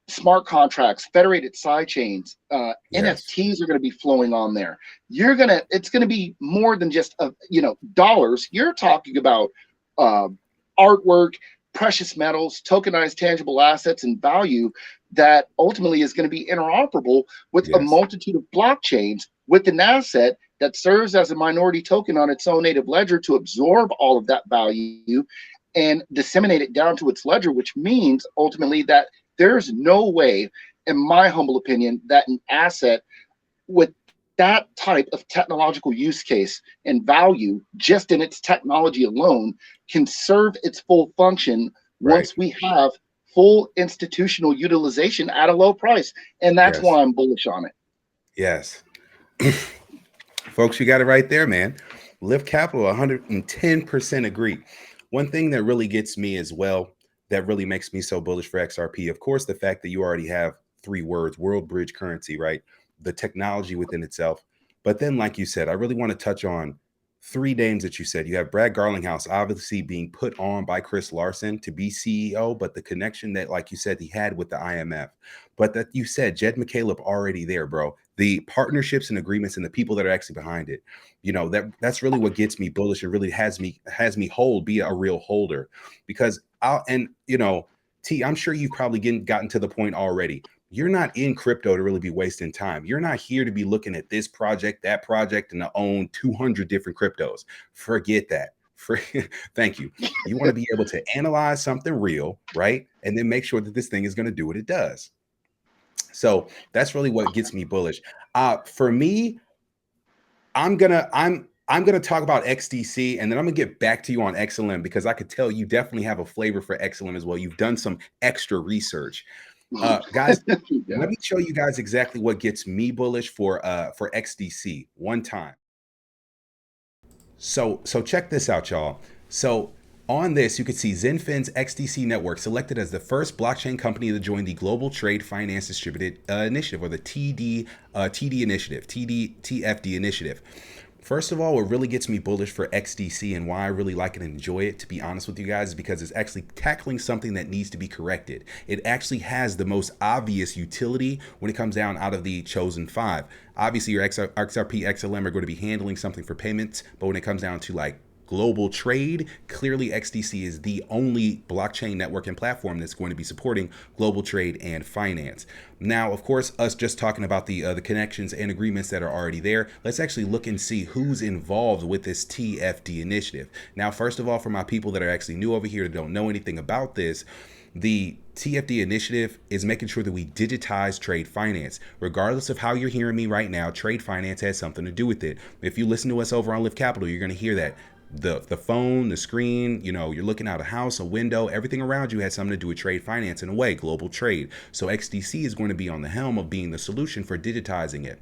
smart contracts, federated sidechains, NFTs are going to be flowing on there. It's going to be more than just dollars. You're talking about artwork, precious metals, tokenized tangible assets, and value that ultimately is going to be interoperable with a multitude of blockchains with an asset that serves as a minority token on its own native ledger to absorb all of that value and disseminate it down to its ledger, which means ultimately that there's no way, in my humble opinion, that an asset with that type of technological use case and value just in its technology alone can serve its full function once we have full institutional utilization at a low price. And that's why I'm bullish on it. Yes. Folks, you got it right there, man. LIFTT Capital, 110% agree. One thing that really gets me as well, that really makes me so bullish for XRP, of course, the fact that you already have 3 words, world bridge currency, right? The technology within itself. But then, like you said, I really want to touch on three names that you said. You have Brad Garlinghouse obviously being put on by Chris Larson to be CEO, but the connection that, like you said, he had with the IMF. But that you said Jed McCaleb already there, bro. The partnerships and agreements and the people that are actually behind it. That's really what gets me bullish and really has me be a real holder. Because T, I'm sure you've probably gotten to the point already. You're not in crypto to really be wasting time. You're not here to be looking at this project, that project, and to own 200 different cryptos. Forget that. Thank you. You want to be able to analyze something real, right? And then make sure that this thing is going to do what it does. So that's really what gets me bullish. For me, I'm gonna talk about XDC, and then I'm gonna get back to you on XLM because I could tell you definitely have a flavor for XLM as well. You've done some extra research. Guys, Yeah. let me show you guys exactly what gets me bullish for XDC one time. So check this out, y'all. So on this, you can see ZenFin's XDC network selected as the first blockchain company to join the Global Trade Finance Distributed Initiative, or the TFD initiative. First of all, what really gets me bullish for XDC and why I really like it and enjoy it, to be honest with you guys, is because it's actually tackling something that needs to be corrected. It actually has the most obvious utility when it comes down out of the chosen five. Obviously, your XRP, XLM are going to be handling something for payments, but when it comes down to like global trade, clearly XDC is the only blockchain network and platform that's going to be supporting global trade and finance. Now, of course, us just talking about the connections and agreements that are already there, let's actually look and see who's involved with this TFD initiative. Now, first of all, for my people that are actually new over here that don't know anything about this, the TFD initiative is making sure that we digitize trade finance. Regardless of how you're hearing me right now, trade finance has something to do with it. If you listen to us over on LIFTT Capital, you're going to hear that. The phone, the screen, you're looking out a house, a window, everything around you has something to do with trade finance in a way, global trade. So XDC is going to be on the helm of being the solution for digitizing it.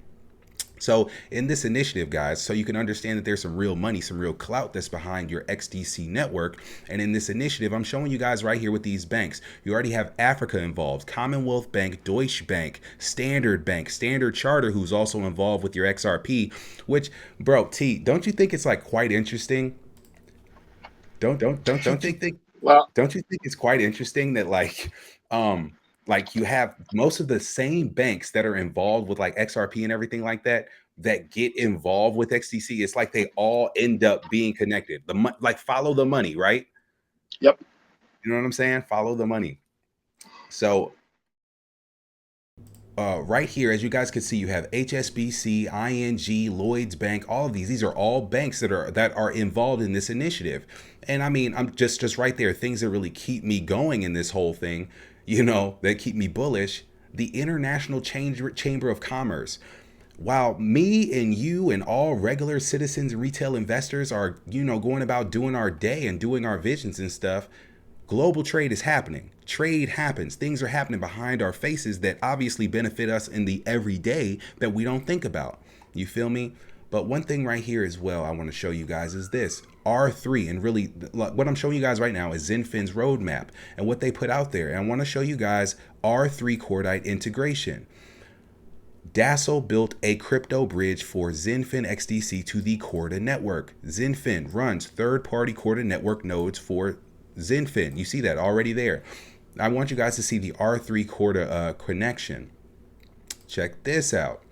So in this initiative, guys, so you can understand that there's some real money, some real clout that's behind your XDC network. And in this initiative, I'm showing you guys right here with these banks. You already have Africa involved, Commonwealth Bank, Deutsche Bank, Standard Bank, Standard Charter, who's also involved with your XRP, which, bro, T, don't you think it's like quite interesting? Don't you think Well, don't you think it's quite interesting that like you have most of the same banks that are involved with like XRP and everything like that get involved with XDC? It's like they all end up being connected. Like follow the money, right? yep. You know what I'm saying? Follow the money. So right here, as you guys can see, you have HSBC, ING, Lloyd's Bank, all of these. These are all banks that are involved in this initiative. And I mean, I'm just right there. Things that really keep me going in this whole thing, that keep me bullish. The International Chamber of Commerce. While me and you and all regular citizens and retail investors are, going about doing our day and doing our visions and stuff, global trade is happening. Trade happens. Things are happening behind our faces that obviously benefit us in the everyday that we don't think about. You feel me? But one thing right here as well I want to show you guys is this. R3, and really what I'm showing you guys right now is ZenFin's roadmap and what they put out there. And I want to show you guys R3 Cordite integration. Dassel built a crypto bridge for ZenFin XDC to the Corda network. ZenFin runs third-party Corda network nodes for ZenFin. You see that already there. I want you guys to see the R3 Corda connection. Check this out.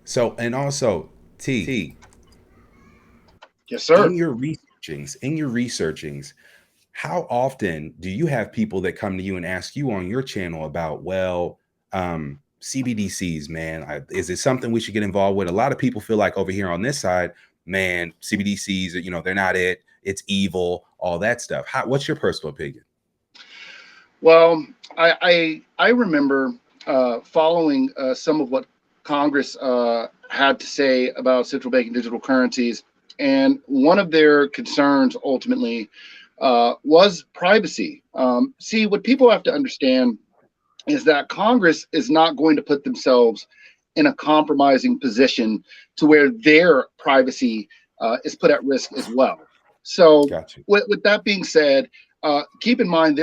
So, and also, T. Yes, sir. In your researchings, how often do you have people that come to you and ask you on your channel about, CBDCs, man? Is it something we should get involved with? A lot of people feel like over here on this side, man, CBDCs, they're not it. It's evil, all that stuff. What's your personal opinion? Well, I remember following some of what Congress had to say about central bank and digital currencies, and one of their concerns ultimately was privacy. See, what people have to understand is that Congress is not going to put themselves in a compromising position to where their privacy is put at risk as well. So, Gotcha. with that being said, keep in mind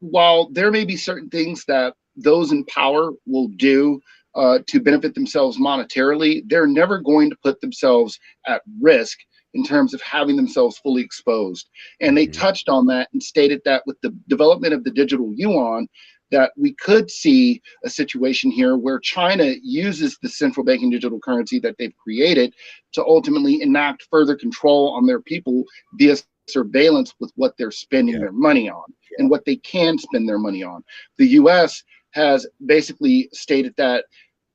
while there may be certain things that those in power will do to benefit themselves monetarily, they're never going to put themselves at risk in terms of having themselves fully exposed. And they Hmm. touched on that and stated that with the development of the digital yuan, that we could see a situation here where China uses the central banking digital currency that they've created to ultimately enact further control on their people via surveillance with what they're spending Yeah. their money on Yeah. and what they can spend their money on. The US has basically stated that,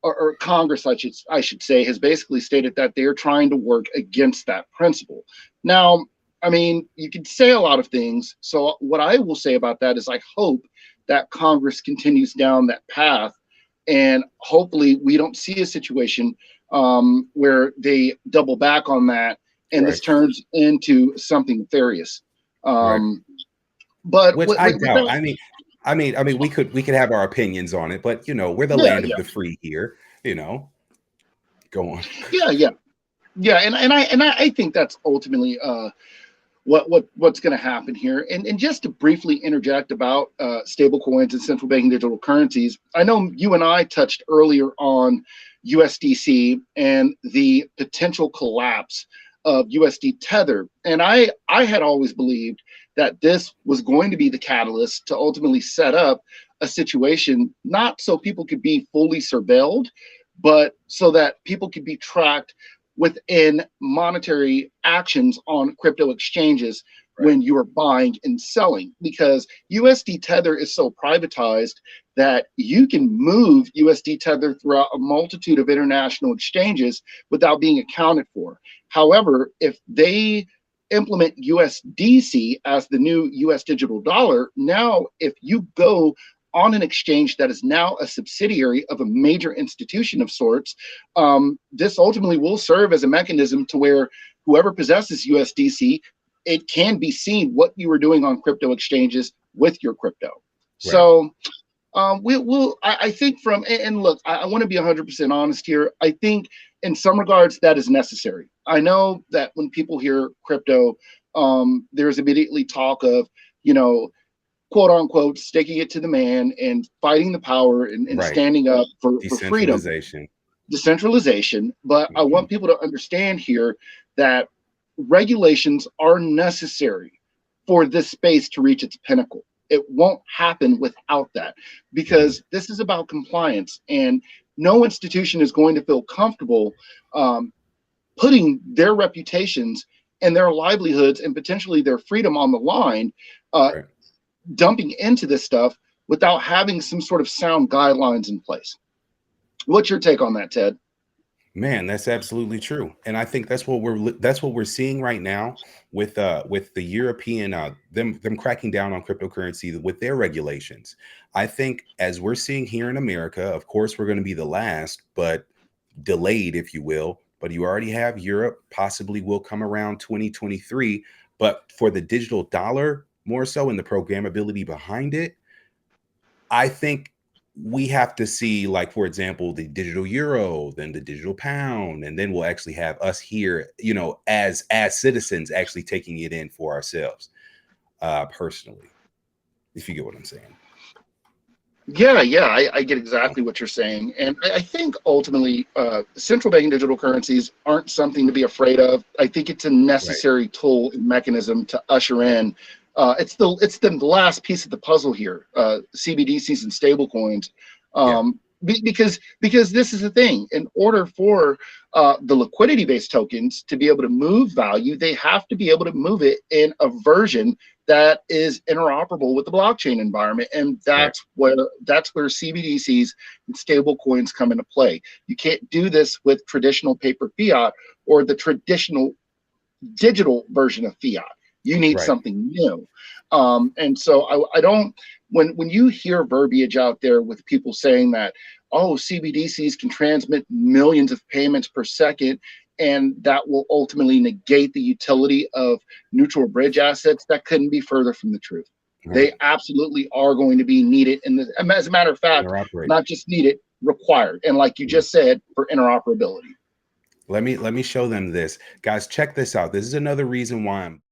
or Congress, I should say, has basically stated that they're trying to work against that principle. Now, I mean, you can say a lot of things. So what I will say about that is I hope that Congress continues down that path, and hopefully we don't see a situation where they double back on that and this Right. turns into something nefarious. Right. Um, but Which I with doubt. that, I mean, we could have our opinions on it, but we're the yeah, land of yeah, the free here. You know, go on. yeah, yeah, yeah, and I think that's ultimately what's going to happen here. And just to briefly interject about stable coins and central banking digital currencies, I know you and I touched earlier on USDC and the potential collapse of USD Tether, and I had always believed that this was going to be the catalyst to ultimately set up a situation not so people could be fully surveilled, but so that people could be tracked within monetary actions on crypto exchanges Right. when you are buying and selling, because USD Tether is so privatized that you can move USD Tether throughout a multitude of international exchanges without being accounted for. However, if they implement USDC as the new US digital dollar, now if you go on an exchange that is now a subsidiary of a major institution of sorts, this ultimately will serve as a mechanism to where whoever possesses USDC, it can be seen what you were doing on crypto exchanges with your crypto. Right. So we will. I think from, and look, I want to be 100% honest here. I think in some regards that is necessary. I know that when people hear crypto, there's immediately talk of, you know, quote unquote, sticking it to the man and fighting the power and Right. standing up for freedom, Decentralization. decentralization. But I Hmm. want people to understand here that regulations are necessary for this space to reach its pinnacle. It won't happen without that, Hmm. because this is about compliance, and no institution is going to feel comfortable um, putting their reputations and their livelihoods and potentially their freedom on the line, uh, Right. dumping into this stuff without having some sort of sound guidelines in place. What's your take on that, Ted? Man, that's absolutely true, and I think that's what we're seeing right now with the European them cracking down on cryptocurrency with their regulations. I think as we're seeing here in America, of course, we're going to be the last, but delayed, if you will. But you already have Europe, possibly will come around 2023. But for the digital dollar, more so, and the programmability behind it, I think we have to see, like, for example, the digital euro, then the digital pound, and then we'll actually have us here, as citizens actually taking it in for ourselves, personally, if you get what I'm saying. Yeah, yeah, I get exactly what you're saying. And I think ultimately, central banking digital currencies aren't something to be afraid of. I think it's a Right. necessary tool and mechanism to usher in. It's the last piece of the puzzle here. CBDCs and stablecoins, Yeah. because this is the thing. In order for the liquidity based tokens to be able to move value, they have to be able to move it in a version that is interoperable with the blockchain environment, and Right. that's where CBDCs and stable coins come into play. You can't do this with traditional paper fiat or the traditional digital version of fiat. You need Right. something new. And so I don't, when you hear verbiage out there with people saying that, oh, CBDCs can transmit millions of payments per second, and that will ultimately negate the utility of neutral bridge assets, that couldn't be further from the truth. Right. They absolutely are going to be needed. And as a matter of fact, Interoperate. not just needed, required. And like you just said, for interoperability. Let me show them this. Guys, check this out. This is another reason why I'm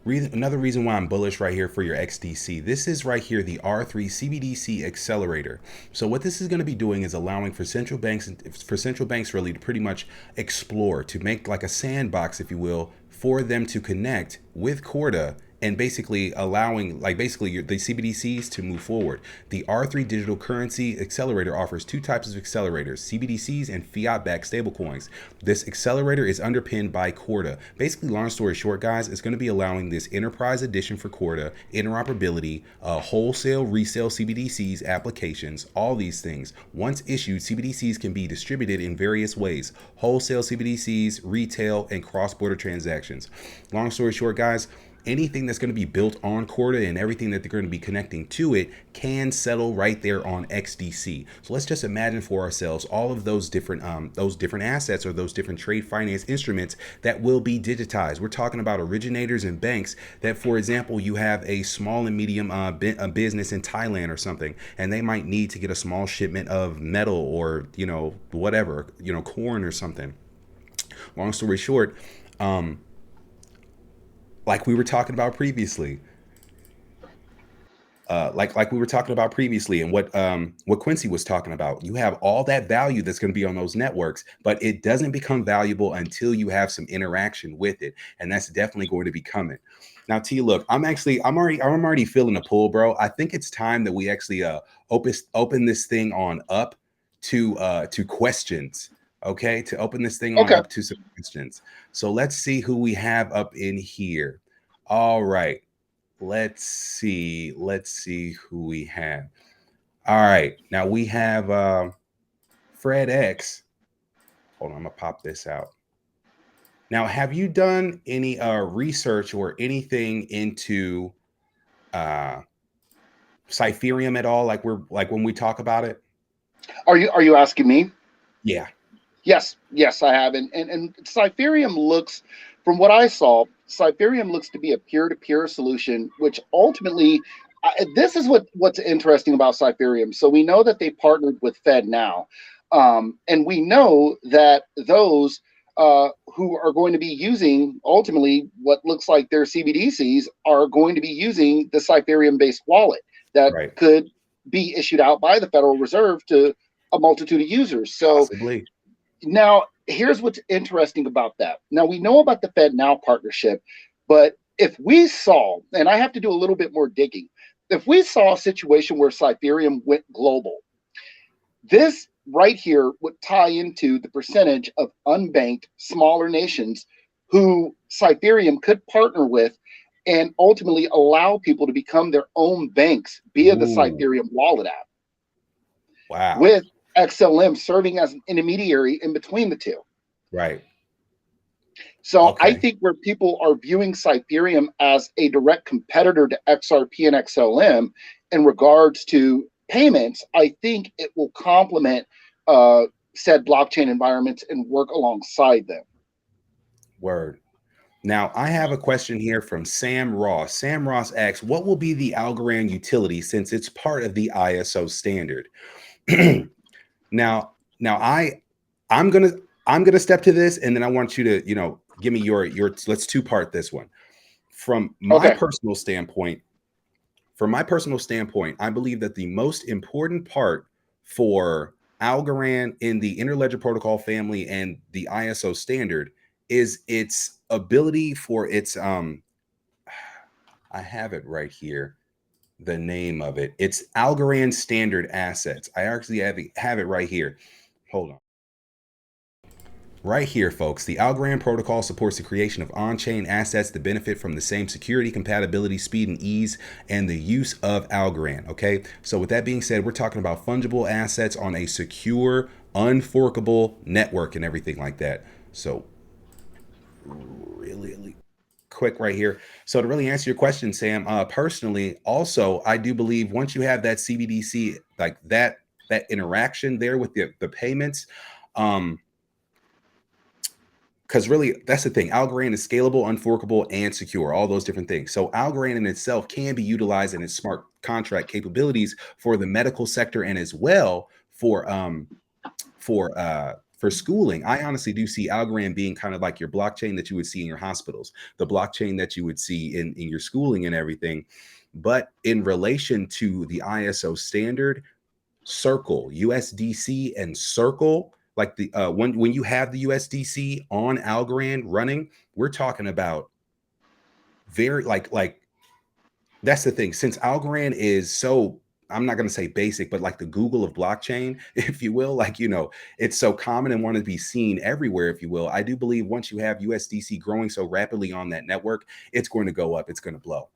Another reason why I'm bullish right here for your XDC. This is right here the R3 CBDC accelerator. So what this is going to be doing is allowing for central banks really to pretty much explore, to make like a sandbox, if you will, for them to connect with Corda and basically allowing the CBDCs to move forward. The R3 digital currency accelerator offers two types of accelerators, CBDCs and fiat-backed stablecoins. This accelerator is underpinned by Corda. Basically, long story short, guys, it's going to be allowing this enterprise edition for Corda, interoperability, wholesale, resale CBDCs, applications, all these things. Once issued, CBDCs can be distributed in various ways: wholesale CBDCs, retail, and cross-border transactions. Long story short, guys, anything that's going to be built on Corda and everything that they're going to be connecting to it can settle right there on XDC. So let's just imagine for ourselves all of those different assets or those different trade finance instruments that will be digitized. We're talking about originators and banks that, for example, you have a small and medium business in Thailand or something, and they might need to get a small shipment of metal or whatever, corn or something. Long story short, like we were talking about previously, like we were talking about previously, and what Quincy was talking about. You have all that value that's going to be on those networks, but it doesn't become valuable until you have some interaction with it, and that's definitely going to be coming. Now, T, look, I'm already feeling a pull, bro. I think it's time that we actually open this thing on up to questions. Okay, to open this thing on Okay. up to some questions. So let's see who we have up in here. All right. Let's see. Let's see who we have. All right. Now we have Fred X. Hold on, I'm gonna pop this out. Now, have you done any research or anything into uh Cypherium at all? Like when we talk about it? Are you asking me? Yeah. Yes, I have. And Cypherium looks, from what I saw, Cypherium looks to be a peer-to-peer solution, which ultimately, this is what's interesting about Cypherium. So we know that they partnered with Fed now, and we know that those who are going to be using ultimately what looks like their CBDCs are going to be using the Cypherium-based wallet that Right. could be issued out by the Federal Reserve to a multitude of users. So Possibly. now, here's what's interesting about that. Now, we know about the Fed Now partnership, but if we saw, and I have to do a little bit more digging, if we saw a situation where Cypherium went global, this right here would tie into the percentage of unbanked smaller nations who Cypherium could partner with and ultimately allow people to become their own banks via the Ooh. Cypherium wallet app, Wow. with XLM serving as an intermediary in between the two. Right. So I Okay. think where people are viewing Cypherium as a direct competitor to XRP and XLM in regards to payments, I think it will complement uh, said blockchain environments and work alongside them. Word. Now, I have a question here from Sam Ross. Sam Ross asks, what will be the Algorand utility since it's part of the ISO standard? now I'm gonna step to this, and then I want you to, give me your let's two-part this one. From my Okay. personal standpoint, I believe that the most important part for Algorand in the Interledger Protocol family and the ISO standard is its ability for its I have it right here, the name of it. It's Algorand standard assets. I actually have it right here. Hold on. Right here, folks, the Algorand protocol supports the creation of on-chain assets that benefit from the same security, compatibility, speed, and ease, and the use of Algorand. Okay, so with that being said, we're talking about fungible assets on a secure, unforkable network and everything like that. So, really quick right here. So to really answer your question, Sam, personally, also, I do believe once you have that CBDC, like that interaction there with the payments, um, because really that's the thing. Algorand is scalable, unforkable, and secure, all those different things. So Algorand in itself can be utilized in its smart contract capabilities for the medical sector and as well for for schooling, I honestly do see Algorand being kind of like your blockchain that you would see in your hospitals, the blockchain that you would see in your schooling and everything. But in relation to the ISO standard, Circle, USDC, and Circle, like the when you have the USDC on Algorand running, we're talking about very like that's the thing. Since Algorand is so, I'm not going to say basic, but like the Google of blockchain, if you will, like, it's so common and want to be seen everywhere, if you will. I do believe once you have USDC growing so rapidly on that network, it's going to go up, it's going to blow.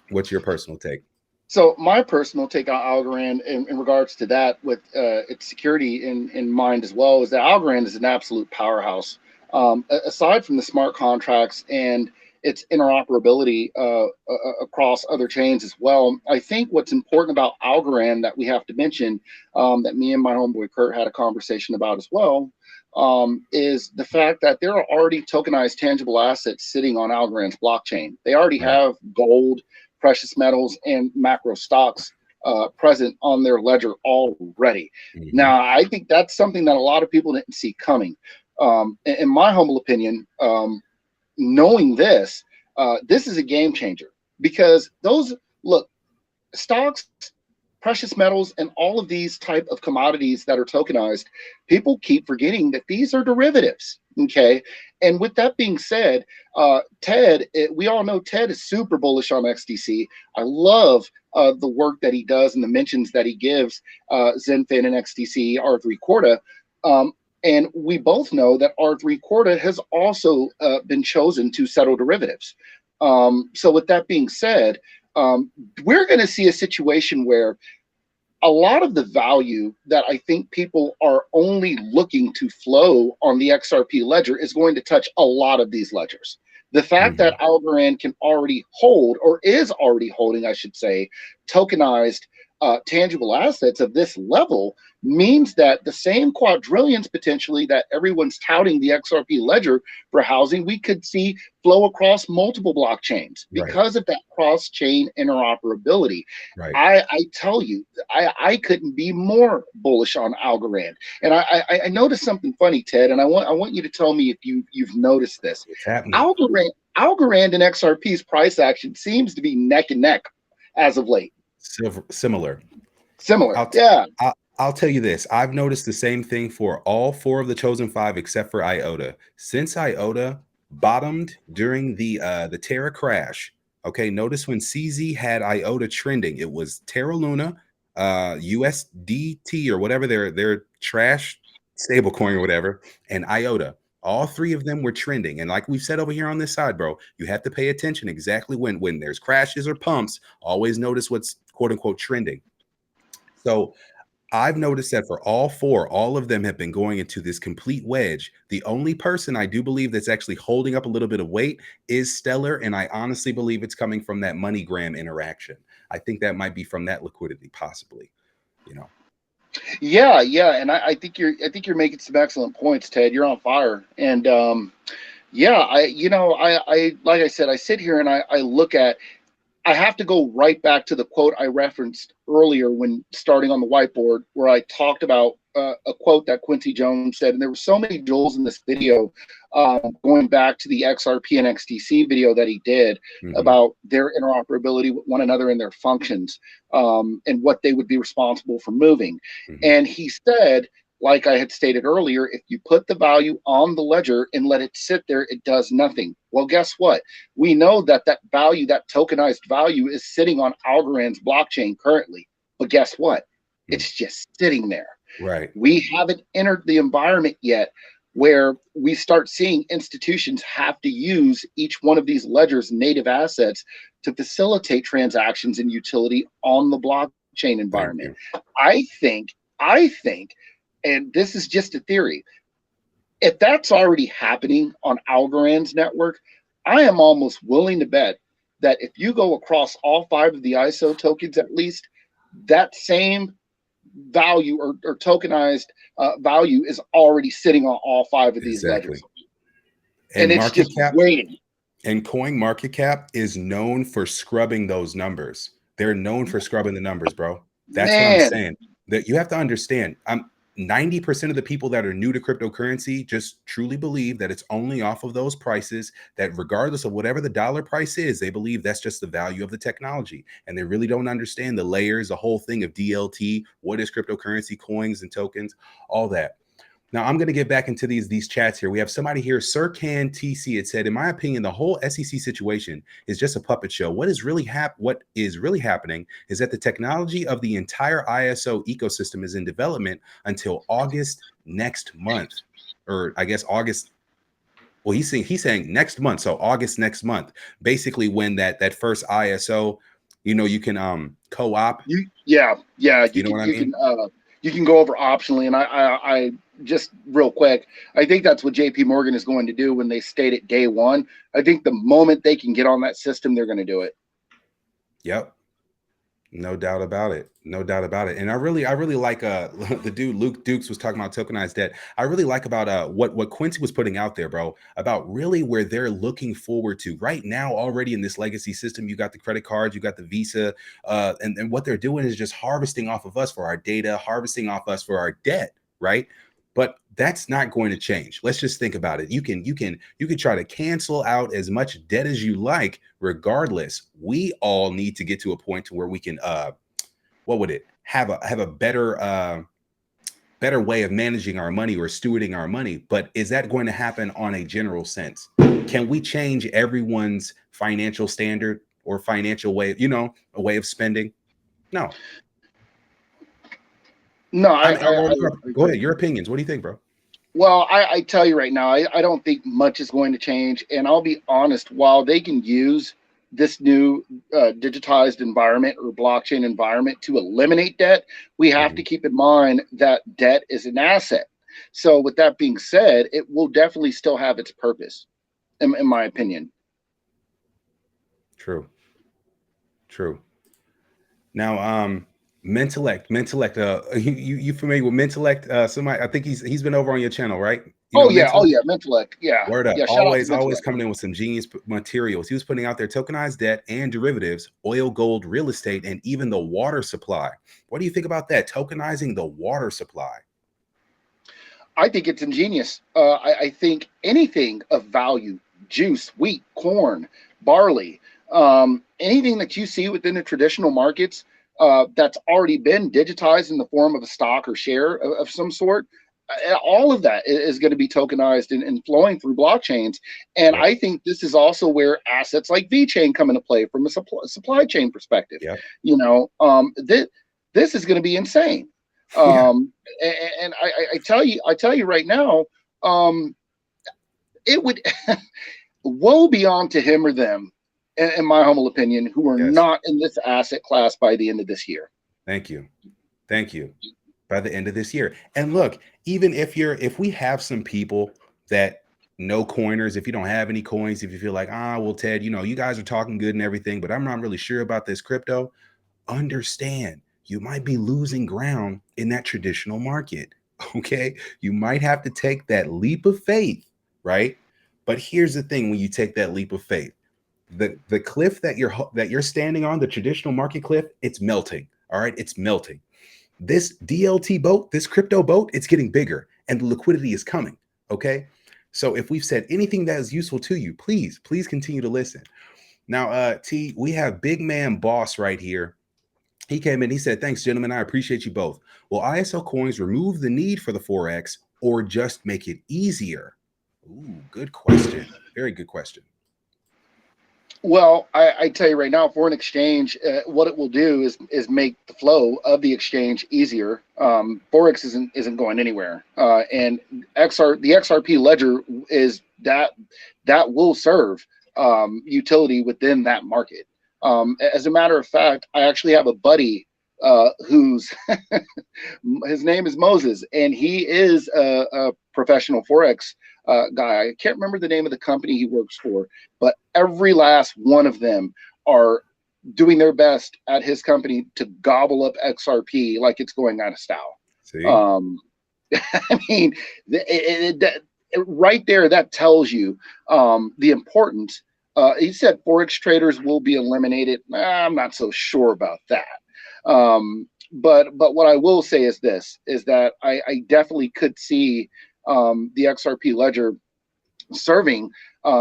What's your personal take? So my personal take on Algorand in regards to that, with its security in mind as well, is that Algorand is an absolute powerhouse. Aside from the smart contracts and its interoperability across other chains as well, I think what's important about Algorand that we have to mention, that me and my homeboy Kurt had a conversation about as well, is the fact that there are already tokenized tangible assets sitting on Algorand's blockchain. They already have gold, precious metals, and macro stocks present on their ledger already. Mm-hmm. Now, I think that's something that a lot of people didn't see coming. In my humble opinion, knowing this, this is a game changer, because stocks, precious metals, and all of these type of commodities that are tokenized, people keep forgetting that these are derivatives. Okay. And with that being said, we all know Ted is super bullish on XDC. I love the work that he does and the mentions that he gives Zenfin and XDC, R3 Corda. And we both know that R3 Corda has also been chosen to settle derivatives. So with that being said, we're going to see a situation where a lot of the value that I think people are only looking to flow on the XRP ledger is going to touch a lot of these ledgers. The fact that Algorand can already hold, or is already holding, I should say, tokenized tangible assets of this level, means that the same quadrillions potentially that everyone's touting the XRP ledger for housing, we could see flow across multiple blockchains because of that cross-chain interoperability. I tell you, I couldn't be more bullish on Algorand. And I noticed something funny, Ted, and I want you to tell me if you've noticed this. Algorand and XRP's price action seems to be neck and neck as of late. Similar. I'll tell you this. I've noticed the same thing for all four of the chosen five except for IOTA. Since IOTA bottomed during the Terra crash, okay, notice when CZ had IOTA trending, it was Terra Luna, USDT or whatever their trash stablecoin or whatever, and IOTA. All three of them were trending. And like we've said over here on this side, bro, you have to pay attention exactly when there's crashes or pumps. Always notice what's quote unquote trending. So I've noticed that for all four, all of them have been going into this complete wedge. The only person I do believe that's actually holding up a little bit of weight is Stellar. And I honestly believe it's coming from that MoneyGram interaction. I think that might be from that liquidity, possibly, Yeah, and I think you're making some excellent points, Ted. You're on fire. And I like I said, I sit here and I look at, I have to go right back to the quote I referenced earlier when starting on the whiteboard, where I talked about a quote that Quincy Jones said. And there were so many jewels in this video, going back to the XRP and XDC video that he did about their interoperability with one another and their functions, and what they would be responsible for moving. And he said, like I had stated earlier, if you put the value on the ledger and let it sit there, it does nothing. Well, guess what? We know that value, that tokenized value, is sitting on Algorand's blockchain currently. But guess what? It's just sitting there. Right. We haven't entered the environment yet where we start seeing institutions have to use each one of these ledgers' native assets to facilitate transactions and utility on the blockchain environment. I think, and this is just a theory, if that's already happening on Algorand's network, I am almost willing to bet that if you go across all five of the ISO tokens, at least, that same value or tokenized value is already sitting on all five of these ledgers. And it's just waiting. And CoinMarketCap is known for scrubbing those numbers. They're known for scrubbing the numbers, bro. That's what I'm saying. That you have to understand. 90% of the people that are new to cryptocurrency just truly believe that it's only off of those prices, that regardless of whatever the dollar price is, they believe that's just the value of the technology. And they really don't understand the layers, the whole thing of DLT, what is cryptocurrency, coins and tokens, all that. Now, I'm going to get back into these chats here. We have somebody here, Sir Can TC. It said, in my opinion, the whole SEC situation is just a puppet show. What is really happening is that the technology of the entire ISO ecosystem is in development until August next month, or I guess August. Well, he's saying next month, so August next month. Basically, when that first ISO, you can co-op. Yeah. You know what I mean? You can go over optionally, and I just real quick, I think that's what JP Morgan is going to do when they state it day one. I think the moment they can get on that system, they're going to do it. Yep. No doubt about it. No doubt about it. And I really like the dude Luke Dukes was talking about tokenized debt. I really like about what Quincy was putting out there, bro, about really where they're looking forward to right now already in this legacy system. You got the credit cards, you got the Visa, and what they're doing is just harvesting off of us for our data, harvesting off us for our debt, right? But that's not going to change. Let's just think about it. You can try to cancel out as much debt as you like. Regardless, we all need to get to a point to where we can have a better way of managing our money or stewarding our money. But is that going to happen on a general sense? Can we change everyone's financial standard or financial way, a way of spending? No. No, go ahead. Your opinions. What do you think, bro? Well, I tell you right now, I don't think much is going to change. And I'll be honest, while they can use this new digitized environment or blockchain environment to eliminate debt, we have to keep in mind that debt is an asset. So with that being said, it will definitely still have its purpose, in my opinion. True. Now, Mentellect, you familiar with Mentellect? Somebody, I think he's been over on your channel, right? Mentellect. Yeah. Word up. Yeah, Always coming in with some genius materials. He was putting out there tokenized debt and derivatives, oil, gold, real estate, and even the water supply. What do you think about that? Tokenizing the water supply. I think it's ingenious. I think anything of value, juice, wheat, corn, barley, anything that you see within the traditional markets that's already been digitized in the form of a stock or share of some sort, all of that is going to be tokenized and flowing through blockchains. And I think this is also where assets like VeChain come into play from a supply chain perspective. This is going to be insane. And I tell you right now, it would woe be unto him or them, in my humble opinion, who are not in this asset class by the end of this year. Thank you. By the end of this year. And look, even if we have some people that know coiners, if you don't have any coins, if you feel like, well, Ted, you guys are talking good and everything, but I'm not really sure about this crypto, understand you might be losing ground in that traditional market. Okay. You might have to take that leap of faith, right? But here's the thing: when you take that leap of faith, the cliff that you're standing on, the traditional market cliff, it's melting. All right, it's melting. This DLT boat, this crypto boat, it's getting bigger and the liquidity is coming. Okay. So if we've said anything that is useful to you, please continue to listen. Now, T, we have big man boss right here. He came in, he said, thanks, gentlemen. I appreciate you both. Will ISO coins remove the need for the Forex or just make it easier? Ooh, good question. Very good question. Well, I tell you right now, foreign exchange, what it will do is make the flow of the exchange easier. Forex isn't going anywhere, and the XRP ledger is that will serve utility within that market. As a matter of fact, I actually have a buddy who's his name is Moses, and he is a professional Forex guy. I can't remember the name of the company he works for, but every last one of them are doing their best at his company to gobble up XRP like it's going out of style. See? I mean, right there, that tells you the importance. He said Forex traders will be eliminated. I'm not so sure about that. but what I will say is this: is that I definitely could see the XRP ledger serving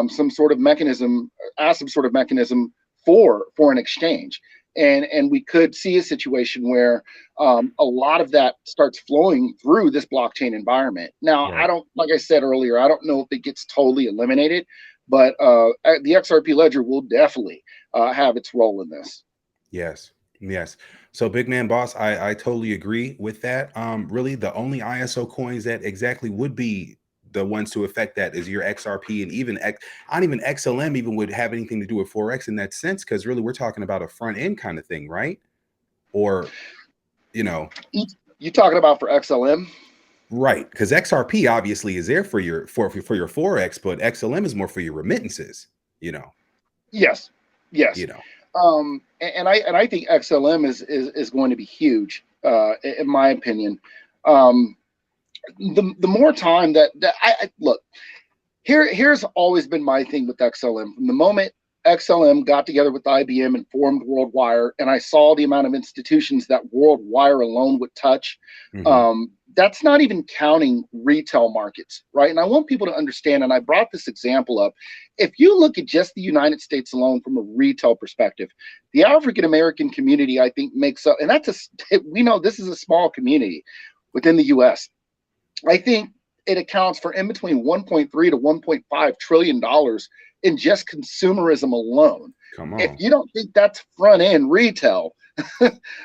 some sort of mechanism, as some sort of mechanism for an exchange. And we could see a situation where a lot of that starts flowing through this blockchain environment. Now, I Right. don't, like I said earlier, I don't know if it gets totally eliminated, but the XRP ledger will definitely have its role in this. Yes. Yes. So big man boss, I totally agree with that. Really the only ISO coins that exactly would be the ones to affect that is your XRP, and even not even XLM even would have anything to do with Forex in that sense, because really we're talking about a front end kind of thing, right? Or, you know, You talking about for XLM? right. Because XRP obviously is there for your for your Forex, but XLM is more for your remittances, you know, Yes, yes. you know. And I think XLM is going to be huge, in my opinion. Um, the more time that I look, here's always been my thing with XLM. From the moment XLM got together with IBM and formed WorldWire, and I saw the amount of institutions that WorldWire alone would touch, Hmm. that's not even counting retail markets, right? And I want people to understand, and I brought this example up. If you look at just the United States alone from a retail perspective, the African American community, I think, makes up, and we know this is a small community within the US. I think it accounts for in between 1.3 to 1.5 trillion dollars in just consumerism alone. Come If on. you don't think that's front end retail,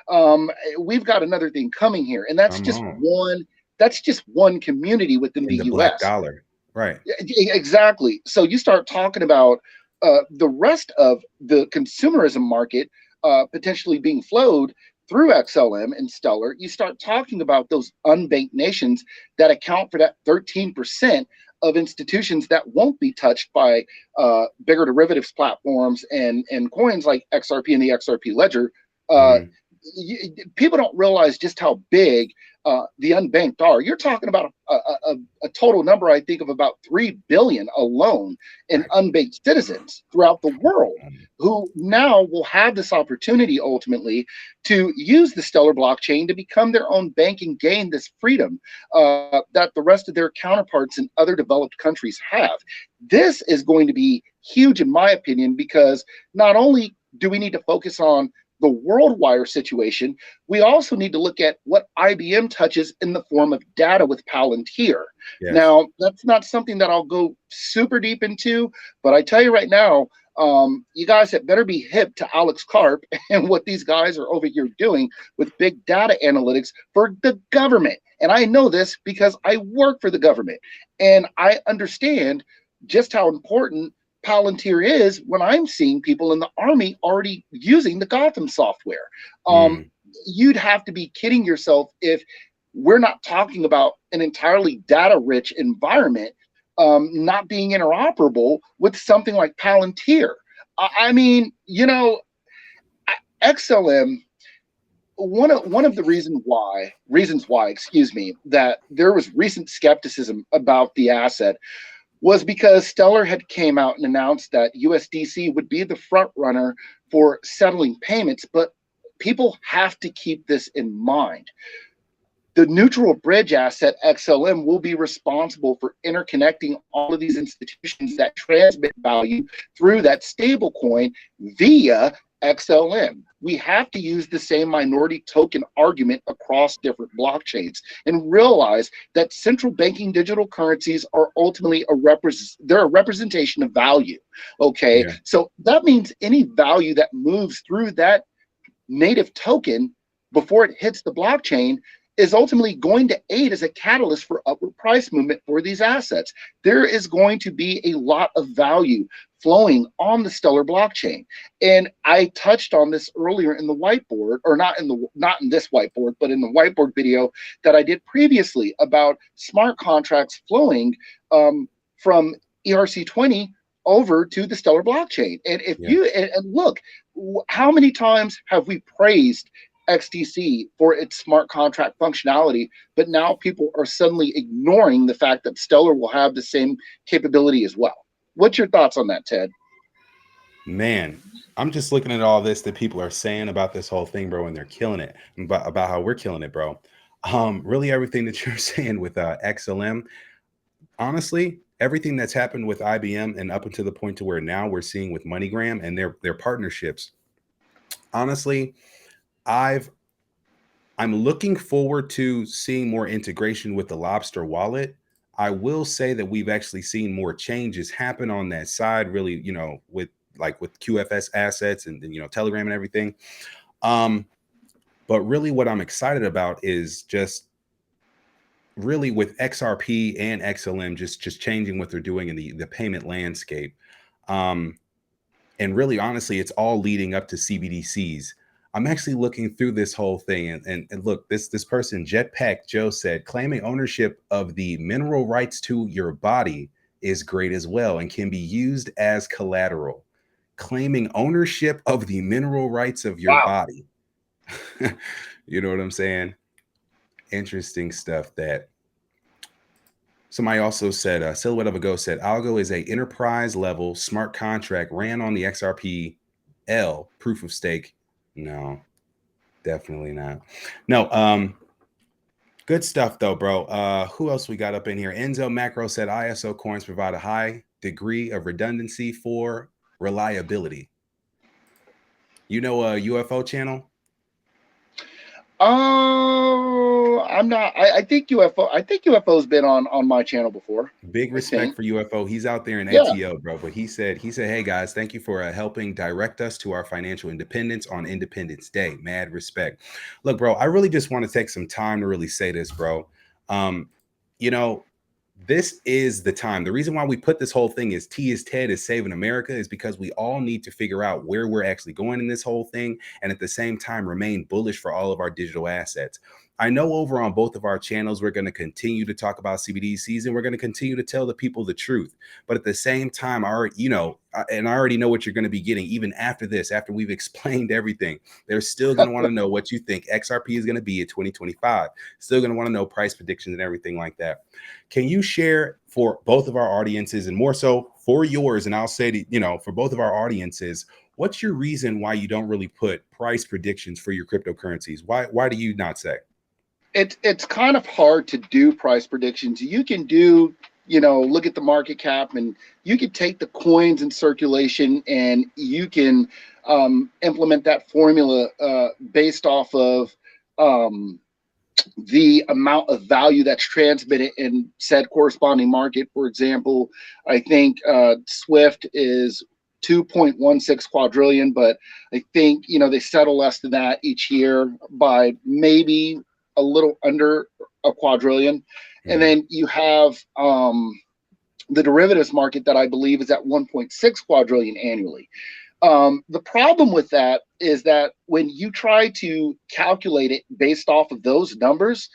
um, we've got another thing coming here, and Come on. that's just one community within In the the black U.S. dollar. Right. Exactly. So you start talking about the rest of the consumerism market potentially being flowed through XLM and Stellar. You start talking about those unbanked nations that account for that 13% of institutions that won't be touched by bigger derivatives platforms and coins like XRP and the XRP ledger. Uh, Hmm. People don't realize just how big the unbanked are. You're talking about a total number, I think, of about 3 billion alone in Right. unbanked citizens throughout the world who now will have this opportunity ultimately to use the Stellar blockchain to become their own bank and gain this freedom that the rest of their counterparts in other developed countries have. This is going to be huge, in my opinion, because not only do we need to focus on the WorldWire situation, we also need to look at what IBM touches in the form of data with Palantir. Yes. Now, that's not something that I'll go super deep into, but I tell you right now, you guys had better be hip to Alex Karp and what these guys are over here doing with big data analytics for the government. And I know this because I work for the government, and I understand just how important Palantir is when I'm seeing people in the army already using the Gotham software. Um, Mm. you'd have to be kidding yourself if we're not talking about an entirely data rich environment not being interoperable with something like Palantir. I mean, XLM. One of the reasons why, excuse me, that there was recent skepticism about the asset was because Stellar had came out and announced that USDC would be the front runner for settling payments, but people have to keep this in mind. The neutral bridge asset XLM will be responsible for interconnecting all of these institutions that transmit value through that stable coin via XLM. We have to use the same minority token argument across different blockchains and realize that central banking digital currencies are ultimately they're a representation of value. Okay, Yeah. so that means any value that moves through that native token before it hits the blockchain is ultimately going to aid as a catalyst for upward price movement for these assets. There is going to be a lot of value flowing on the Stellar blockchain. And I touched on this earlier in the whiteboard, or not in this whiteboard, but in the whiteboard video that I did previously about smart contracts flowing from ERC20 over to the Stellar blockchain. And if Yeah. you and look, how many times have we praised XDC for its smart contract functionality, but now people are suddenly ignoring the fact that Stellar will have the same capability as well? What's your thoughts on that, Ted? Man, I'm just looking at all this that people are saying about this whole thing, bro, and they're killing it. About how we're killing it, bro. Really, everything that you're saying with XLM, honestly, everything that's happened with IBM and up until the point to where now we're seeing with MoneyGram and their partnerships. Honestly, I've I'm looking forward to seeing more integration with the Lobster wallet. I will say that we've actually seen more changes happen on that side, really, with with QFS assets and Telegram and everything. Um, but really what I'm excited about is just really with XRP and XLM just changing what they're doing in the payment landscape. Um, and really honestly it's all leading up to CBDCs. I'm actually looking through this whole thing and look, this person Jetpack Joe said claiming ownership of the mineral rights to your body is great as well and can be used as collateral. Claiming ownership of the mineral rights of your Wow. body. You know what I'm saying? Interesting stuff. That somebody also said, Silhouette of a Ghost said, Algo is a enterprise level smart contract ran on the XRP proof of stake. No, definitely not. No, good stuff though, bro. Who else we got up in here? Enzo Macro said ISO coins provide a high degree of redundancy for reliability. You know a UFO channel? Oh, I'm not. I think UFO. I think UFO's been on my channel before. Big I respect think. for UFO. He's out there in Yeah. ATO, bro. But he said, hey guys, thank you for helping direct us to our financial independence on Independence Day. Mad respect. Look, bro, I really just want to take some time to really say this, bro. Um, you know, this is the time. The reason why we put this whole thing is Ted is saving America is because we all need to figure out where we're actually going in this whole thing and at the same time remain bullish for all of our digital assets. I know over on both of our channels, we're going to continue to talk about CBDCs and we're going to continue to tell the people the truth. But at the same time, I already know what you're going to be getting even after this, after we've explained everything. They're still going to want to know what you think XRP is going to be in 2025. Still going to want to know price predictions and everything like that. Can you share for both of our audiences and more so for yours? And I'll say to, for both of our audiences, what's your reason why you don't really put price predictions for your cryptocurrencies? Why do you not say? It's kind of hard to do price predictions. You can do, look at the market cap, and you can take the coins in circulation, and you can implement that formula based off of um, the amount of value that's transmitted in said corresponding market. For example, I think Swift is 2.16 quadrillion, but I think they settle less than that each year by maybe a little under a quadrillion. And Mhm. then you have the derivatives market that I believe is at 1.6 quadrillion annually. The problem with that is that when you try to calculate it based off of those numbers,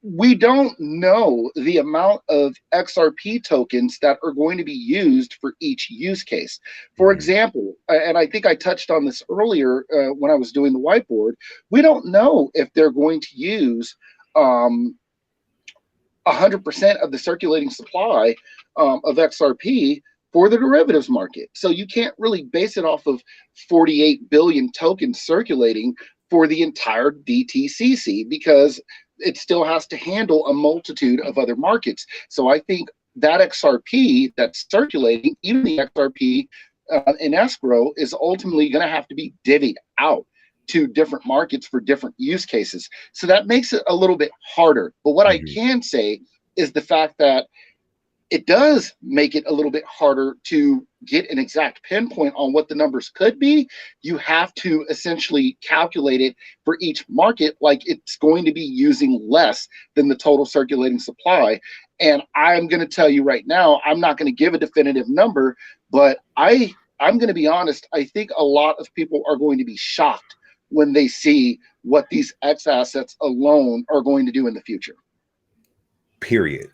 we don't know the amount of XRP tokens that are going to be used for each use case. For Mhm. example, and I think I touched on this earlier when I was doing the whiteboard, we don't know if they're going to use 100% of the circulating supply of XRP for the derivatives market. So you can't really base it off of 48 billion tokens circulating for the entire DTCC because it still has to handle a multitude of other markets. So I think that XRP that's circulating, even the XRP in escrow, is ultimately going to have to be divvied out to different markets for different use cases. So that makes it a little bit harder. But what I Mhm. can say is the fact that it does make it a little bit harder to get an exact pinpoint on what the numbers could be. You have to essentially calculate it for each market like it's going to be using less than the total circulating supply. And I'm going to tell you right now, I'm not going to give a definitive number, but I'm going to be honest. I think a lot of people are going to be shocked when they see what these X assets alone are going to do in the future. Period.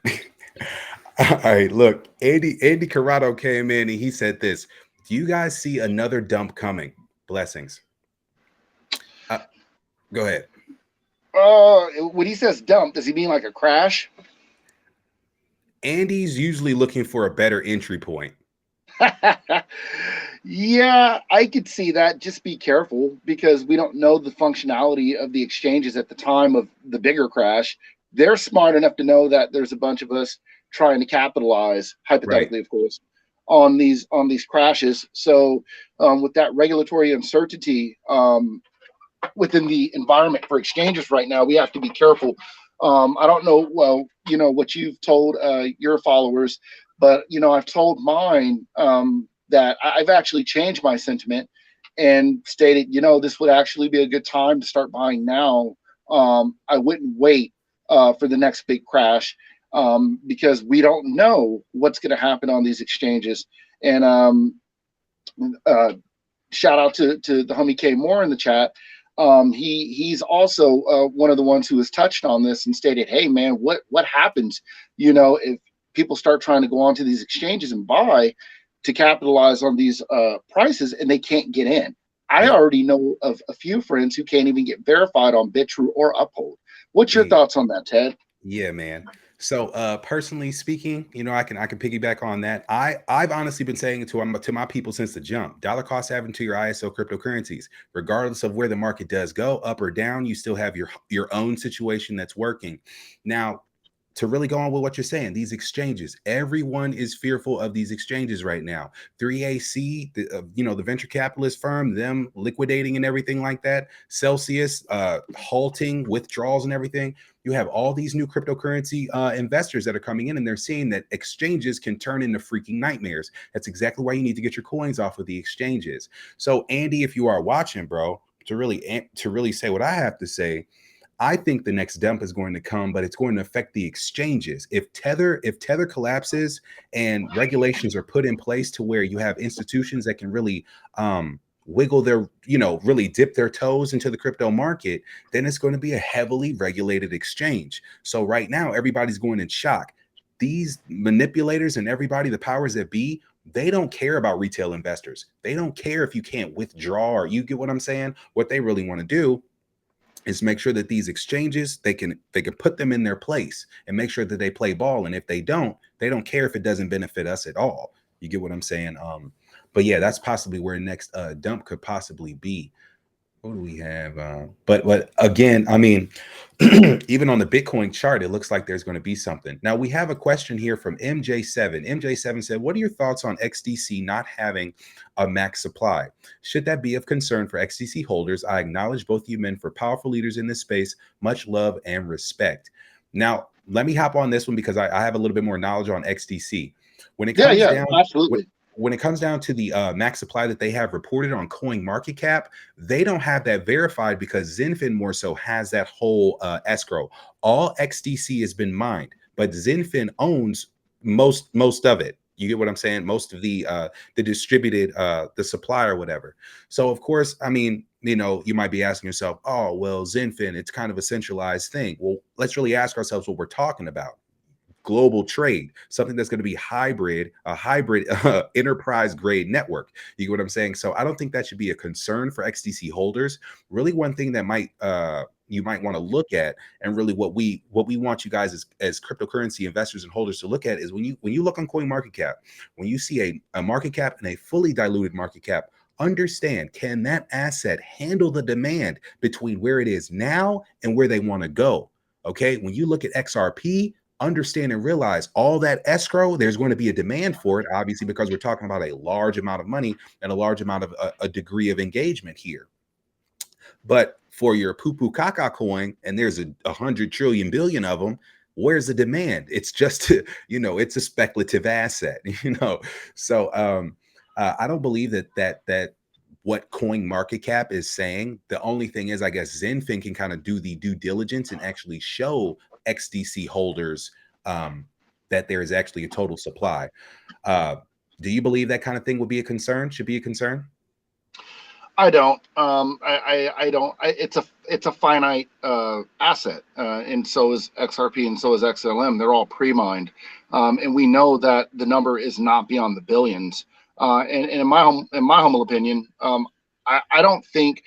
All right, look, Andy Corrado came in and he said this. Do you guys see another dump coming? Blessings. Uh, Go ahead. When he says dump, does he mean like a crash? Andy's usually looking for a better entry point. Yeah, I could see that. Just be careful because we don't know the functionality of the exchanges at the time of the bigger crash. They're smart enough to know that there's a bunch of us trying to capitalize, Right. hypothetically, of course, on these crashes. So, with that regulatory uncertainty within the environment for exchanges right now, we have to be careful. I don't know, well, what you've told your followers, but I've told mine that I've actually changed my sentiment and stated, this would actually be a good time to start buying now. I wouldn't wait for the next big crash because we don't know what's going to happen on these exchanges. And uh, shout out to the homie K Moore in the chat. He's also one of the ones who has touched on this and stated, "Hey, man, what happens? If people start trying to go onto these exchanges and buy to capitalize on these prices and they can't get in." I Yeah. already know of a few friends who can't even get verified on Bitrue or Uphold. What's your Hey, thoughts on that, Ted? yeah, man. So, personally speaking, I can piggyback on that. I've honestly been saying it to my people since the jump. Dollar cost averaging to your ISO cryptocurrencies, regardless of where the market does go up or down, you still have your own situation that's working. Now, to really go on with what you're saying, these exchanges, everyone is fearful of these exchanges right now. 3AC, the venture capitalist firm, them liquidating and everything like that. Celsius halting withdrawals and everything. You have all these new cryptocurrency investors that are coming in, and they're seeing that exchanges can turn into freaking nightmares. That's exactly why you need to get your coins off of the exchanges. So, Andy, if you are watching, bro, to really say what I have to say, I think the next dump is going to come, but it's going to affect the exchanges. If Tether collapses and regulations are put in place to where you have institutions that can really wiggle their, really dip their toes into the crypto market, then it's going to be a heavily regulated exchange. So right now, everybody's going in shock. These manipulators and everybody, the powers that be, they don't care about retail investors. They don't care if you can't withdraw, or you get what I'm saying. What they really want to do is make sure that these exchanges, they can put them in their place and make sure that they play ball. And if they don't care if it doesn't benefit us at all. You get what I'm saying? But yeah, that's possibly where next dump could possibly be. What do we have? But again, I mean, even on the Bitcoin chart, it looks like there's going to be something. Now we have a question here from MJ7. MJ7 said, "What are your thoughts on XDC not having a max supply? Should that be of concern for XDC holders? I acknowledge both you men for powerful leaders in this space. Much love and respect." Now, let me hop on this one because I have a little bit more knowledge on XDC. When it Yeah, comes yeah, down, when, absolutely. when it comes down to the max supply that they have reported on Coin Market Cap, they don't have that verified because Zenfin more so has that whole escrow. All XDC has been mined, but Zenfin owns most of it. You get what I'm saying? Most of the distributed the supply or whatever. So of course, I mean, you might be asking yourself, oh well, Zenfin, it's kind of a centralized thing. Well, let's really ask ourselves what we're talking about. Global trade, something that's going to be a hybrid enterprise grade network. You get what I'm saying? So I don't think that should be a concern for XDC holders. Really, one thing that might you might want to look at, and really what we want you guys as cryptocurrency investors and holders to look at, is when you look on Coin Market Cap, when you see a market cap and a fully diluted market cap, understand, can that asset handle the demand between where it is now and where they want to go? Okay, when you look at XRP, understand and realize all that escrow, there's going to be a demand for it, obviously, because we're talking about a large amount of money and a large amount of a degree of engagement here. But for your poo poo caca coin, and there's 100 trillion billion of them, where's the demand? It's just, it's a speculative asset, So I don't believe that what Coin Market Cap is saying. The only thing is, I guess Zenfin can kind of do the due diligence and actually show XDC holders that there is actually a total supply. Uh, do you believe that kind of thing would be a concern? Should be a concern? I don't. I don't. It's a finite asset, and so is XRP and so is XLM. They're all pre-mined, and we know that the number is not beyond the billions. And in my humble opinion, I don't think.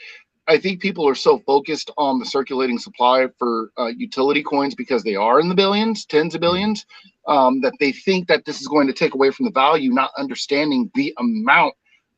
I think people are so focused on the circulating supply for utility coins because they are in the billions, tens of Mhm. billions, that they think that this is going to take away from the value, not understanding the amount.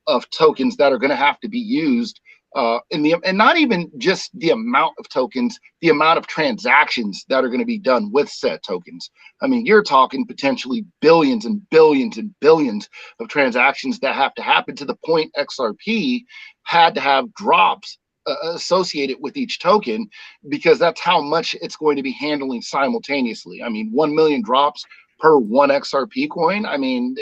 of tokens that are going to have to be used, and not even just the amount of tokens, the amount of transactions that are going to be done with said tokens. I mean, you're talking potentially billions and billions and billions of transactions that have to happen, to the point XRP had to have drops associated with each token, because that's how much it's going to be handling simultaneously. I mean, 1 million drops per one XRP coin. I mean,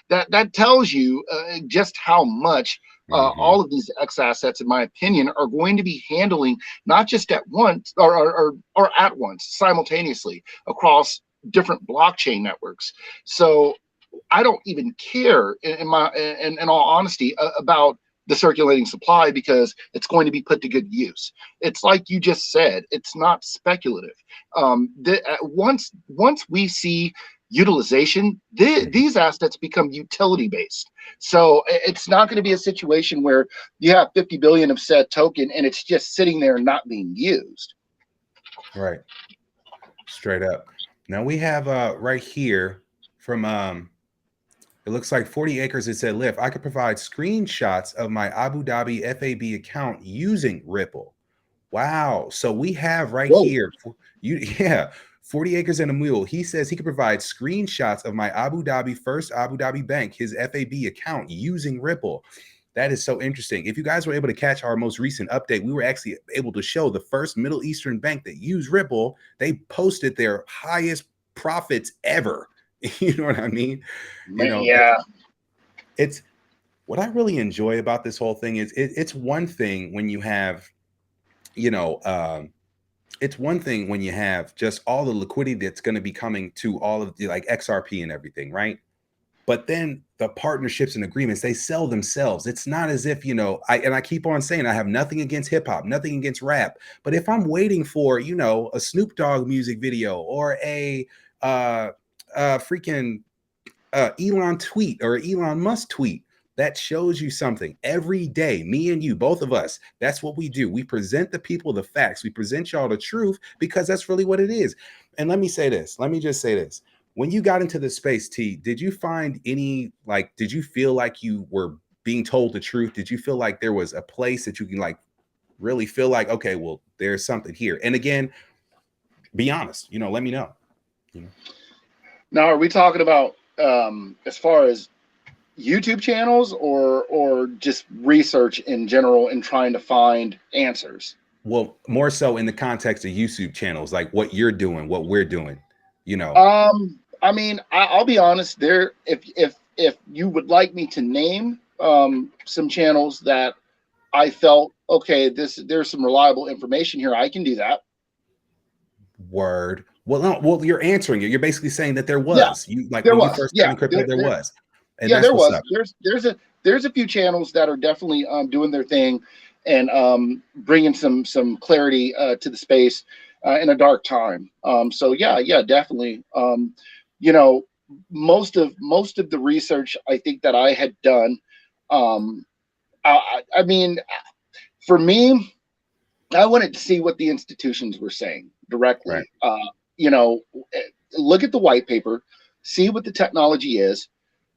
that tells you just how much all of these X assets, in my opinion, are going to be handling, not just at once or at once, simultaneously across different blockchain networks. So I don't even care, in all honesty, about the circulating supply, because it's going to be put to good use. It's like you just said, it's not speculative. Once we see utilization, these assets become utility based. So it's not going to be a situation where you have 50 billion of said token and it's just sitting there not being used. Right. Straight up. Now we have right here from it looks like 40 acres. It said, LIFTT, I could provide screenshots of my Abu Dhabi FAB account using Ripple. Wow. So we have right here, 40 acres and a mule. He says he could provide screenshots of my First Abu Dhabi Bank, his FAB account, using Ripple. That is so interesting. If you guys were able to catch our most recent update, we were actually able to show the first Middle Eastern bank that used Ripple. They posted their highest profits ever. You know what I mean? You know, yeah. It's what I really enjoy about this whole thing is it's one thing when you have, it's one thing when you have just all the liquidity that's going to be coming to all of the like XRP and everything, right? But then the partnerships and agreements, they sell themselves. It's not as if, I keep on saying I have nothing against hip hop, nothing against rap. But if I'm waiting for, a Snoop Dogg music video or a freaking Elon tweet or Elon Musk tweet, that shows you something every day. Me and you, both of us, that's what we do. We present the people the facts. We present y'all the truth, because that's really what it is. And let me just say this. When you got into this space, T, did you find any, did you feel like you were being told the truth? Did you feel like there was a place that you can really feel like, okay, well, there's something here? And again, be honest, let me know. Now, are we talking about as far as YouTube channels or just research in general and trying to find answers? Well, more so in the context of YouTube channels, like what you're doing, what we're doing, I mean, I'll be honest. If you would like me to name some channels that I felt, okay, there's some reliable information here, I can do that. Word. Well, no, well, you're answering it. You're basically saying that there was. Yeah, you like there when was. you first came in crypto, there was. And yeah, there was. There's a few channels that are definitely doing their thing and bringing some clarity to the space in a dark time. So yeah, definitely. Most of the research I think that I had done. I mean, for me, I wanted to see what the institutions were saying directly. Right. Look at the white paper, see what the technology is,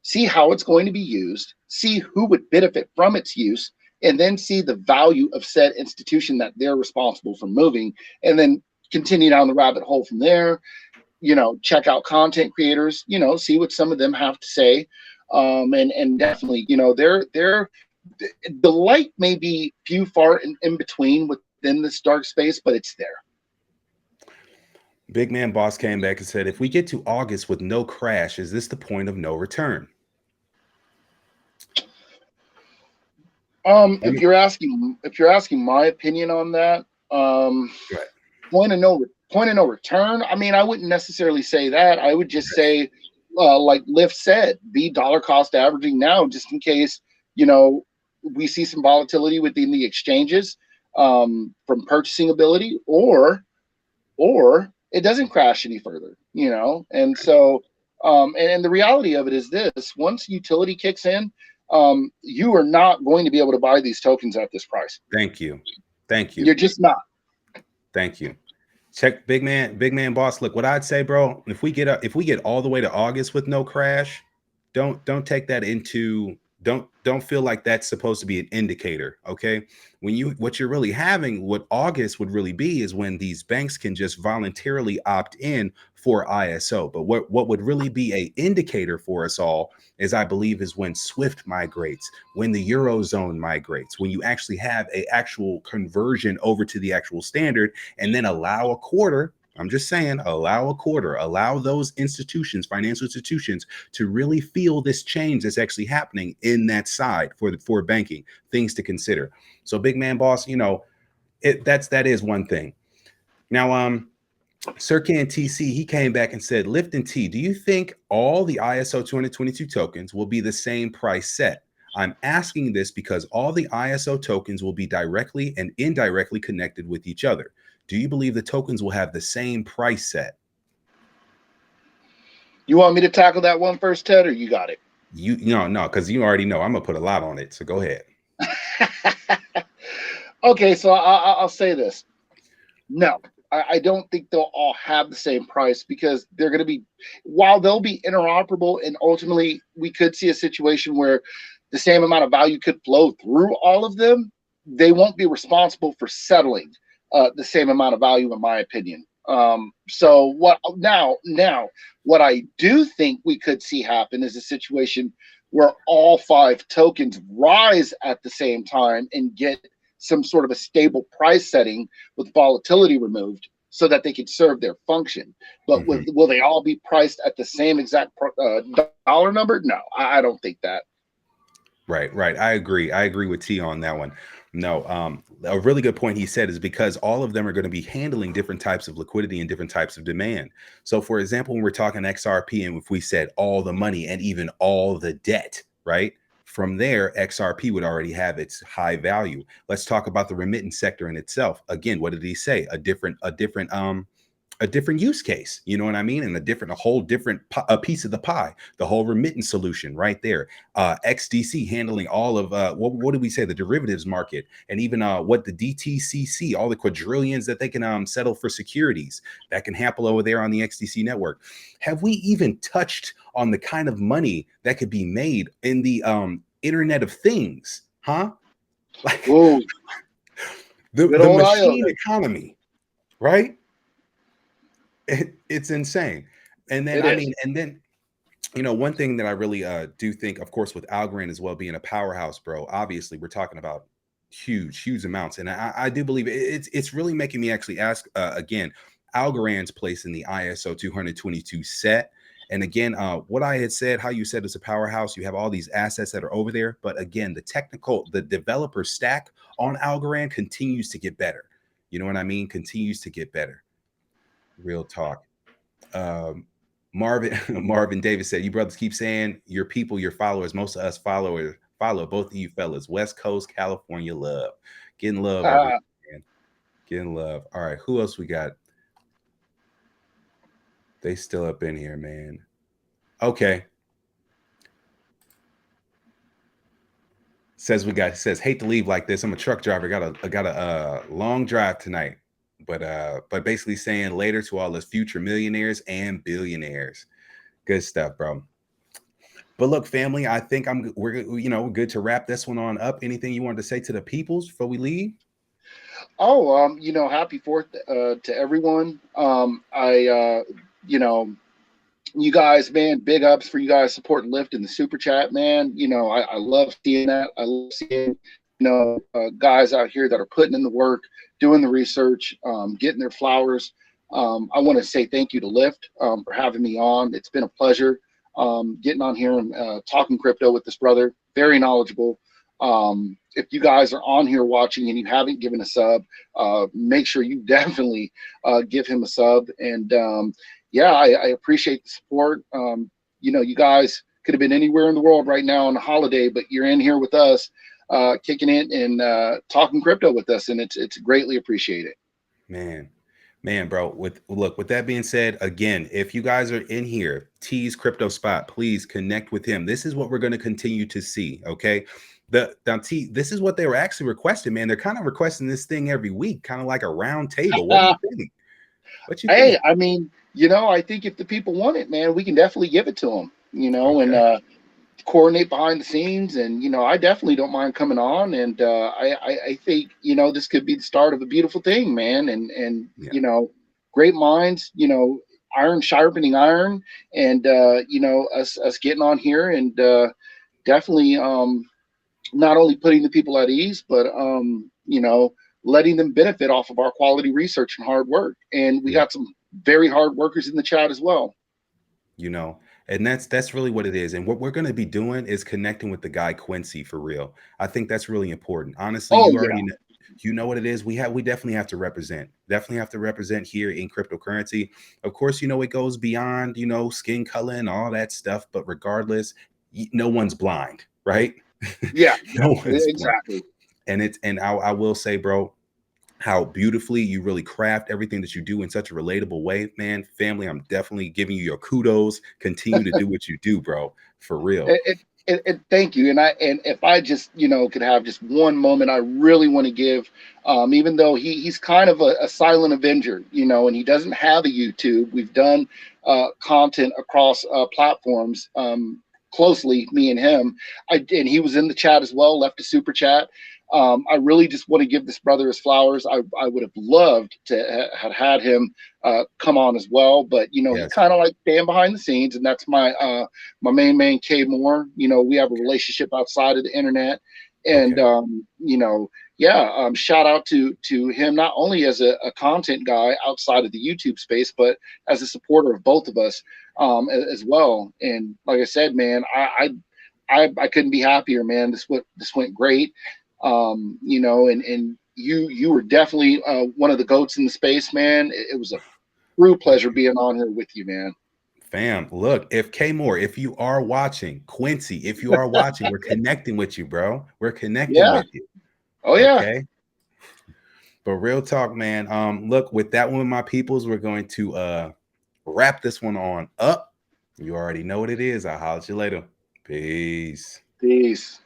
see how it's going to be used, see who would benefit from its use, and then see the value of said institution that they're responsible for moving, and then continue down the rabbit hole from there. Check out content creators, see what some of them have to say. And definitely, the light may be few far in between within this dark space, but it's there. Big Man Boss came back and said, if we get to August with no crash, is this the point of no return? If you're asking my opinion on that, point of no return. I mean, I wouldn't necessarily say that. I would just say, like LIFTT said, be dollar cost averaging now, just in case, we see some volatility within the exchanges from purchasing ability, or it doesn't crash any further, and so and the reality of it is this: once utility kicks in, you are not going to be able to buy these tokens at this price. Thank you. You're just not. Thank you. Check big man boss. Look, what I'd say, bro, if we get all the way to August with no crash, don't take that into Don't feel like that's supposed to be an indicator. Okay, what you're really having, what August would really be, is when these banks can just voluntarily opt in for ISO. But what would really be a indicator for us all is, I believe, is when Swift migrates, when the Eurozone migrates, when you actually have a actual conversion over to the actual standard, and then allow a quarter. I'm just saying, allow a quarter, allow those institutions, financial institutions, to really feel this change that's actually happening in that side for banking. Things to consider. So, big man boss, that is one thing. Now, Sirkan TC, he came back and said, Lift and T, do you think all the ISO 222 tokens will be the same price set? I'm asking this because all the ISO tokens will be directly and indirectly connected with each other. Do you believe the tokens will have the same price set? You want me to tackle that one first, Ted, or you got it? No, because you already know I'm gonna put a lot on it. So go ahead. Okay, so I'll say this. No, I don't think they'll all have the same price, because they're going to be, while they'll be interoperable, and ultimately we could see a situation where the same amount of value could flow through all of them, they won't be responsible for settling the same amount of value, in my opinion. So what what I do think we could see happen is a situation where all 5 tokens rise at the same time and get some sort of a stable price setting with volatility removed, so that they can serve their function. But will they all be priced at the same exact dollar number? No, I don't think that. Right. I agree with T on that one. No, a really good point he said is because all of them are going to be handling different types of liquidity and different types of demand. So, for example, when we're talking XRP, and if we said all the money and even all the debt, right? From there, XRP would already have its high value. Let's talk about the remittance sector in itself. Again, what did he say? A different use case, you know what I mean? And a whole different a piece of the pie, the whole remittance solution right there. XDC handling all of what did we say? The derivatives market, and even what the DTCC, all the quadrillions that they can settle for securities that can happen over there on the XDC network. Have we even touched on the kind of money that could be made in the Internet of Things? Huh? Like the machine economy, right? It's insane. And then one thing that I really do think, of course, with Algorand as well being a powerhouse, bro, obviously we're talking about huge amounts. And I do believe it's really making me actually ask again, Algorand's place in the ISO 222 set. And again, what I had said, how you said it's a powerhouse, you have all these assets that are over there. But again, the developer stack on Algorand continues to get better. You know what I mean? Continues to get better. Real talk. Marvin Davis said, you brothers keep saying your people, your followers. Most of us follow both of you fellas. West Coast, California love. Getting love. Man. Getting love. All right. Who else we got? They still up in here, man. Okay. Says hate to leave like this. I'm a truck driver. Got a long drive tonight. But basically saying later to all the future millionaires and billionaires. Good stuff, bro. But look, family, I think we're good to wrap this one on up. Anything you wanted to say to the peoples before we leave? Oh, happy 4th to everyone. You guys, man, big ups for you guys supporting Lift in the super chat, man. I love seeing that. I love seeing, guys out here that are putting in the work, doing the research, getting their flowers. I want to say thank you to Lift for having me on. It's been a pleasure getting on here and talking crypto with this brother. Very knowledgeable. If you guys are on here watching and you haven't given a sub, make sure you definitely give him a sub. And I appreciate the support. You guys could have been anywhere in the world right now on a holiday, but you're in here with us, kicking it and talking crypto with us, and it's greatly appreciated. Man, bro. With that being said, again, if you guys are in here, T's Crypto Spot, please connect with him. This is what we're going to continue to see. Okay. T, this is what they were actually requesting, man. They're kind of requesting this thing every week, kind of like a round table. What do you think? Hey, I mean, I think if the people want it, man, we can definitely give it to them, okay. And coordinate behind the scenes, and I definitely don't mind coming on. And I think this could be the start of a beautiful thing, man. And Yeah. great minds, iron sharpening iron, and us getting on here, and definitely not only putting the people at ease, but letting them benefit off of our quality research and hard work. And we Yeah. got some very hard workers in the chat as well. you know and that's really what it is. And what we're going to be doing is connecting with the guy Quincy, for real. I think that's really important. Honestly, Oh you yeah. already know, what it is. We definitely have to represent here in cryptocurrency. Of course, it goes beyond skin color and all that stuff, but regardless, no one's blind, right? Yeah, No one's blind. exactly. And I will say, bro, how beautifully you really craft everything that you do in such a relatable way, man. Family, I'm definitely giving you your kudos. Continue to do what you do, bro, for real. Thank you. And if I just could have just one moment, I really want to give, even though he's kind of a silent avenger, and he doesn't have a YouTube. We've done content across platforms, closely, me and him. And he was in the chat as well, left a super chat. I really just want to give this brother his flowers. I would have loved to have had him come on as well, but he Yes. kind of like stand behind the scenes, and that's my main man K Moore. We have a relationship outside of the internet, and Okay. yeah. Shout out to him, not only as a content guy outside of the YouTube space, but as a supporter of both of us, as well. And like I said, man, I couldn't be happier, man. This went great. And you were definitely one of the goats in the space, man. It was a true Thank pleasure you. being on here with you, man. Fam, look, if K Moore, if you are watching, Quincy, if you are watching, we're connecting with you, bro. We're connecting Yeah. with you. Oh yeah. Okay. But real talk, man. Look, with that one, my peoples, we're going to wrap this one on up. You already know what it is. I'll holler at you later. Peace. Peace.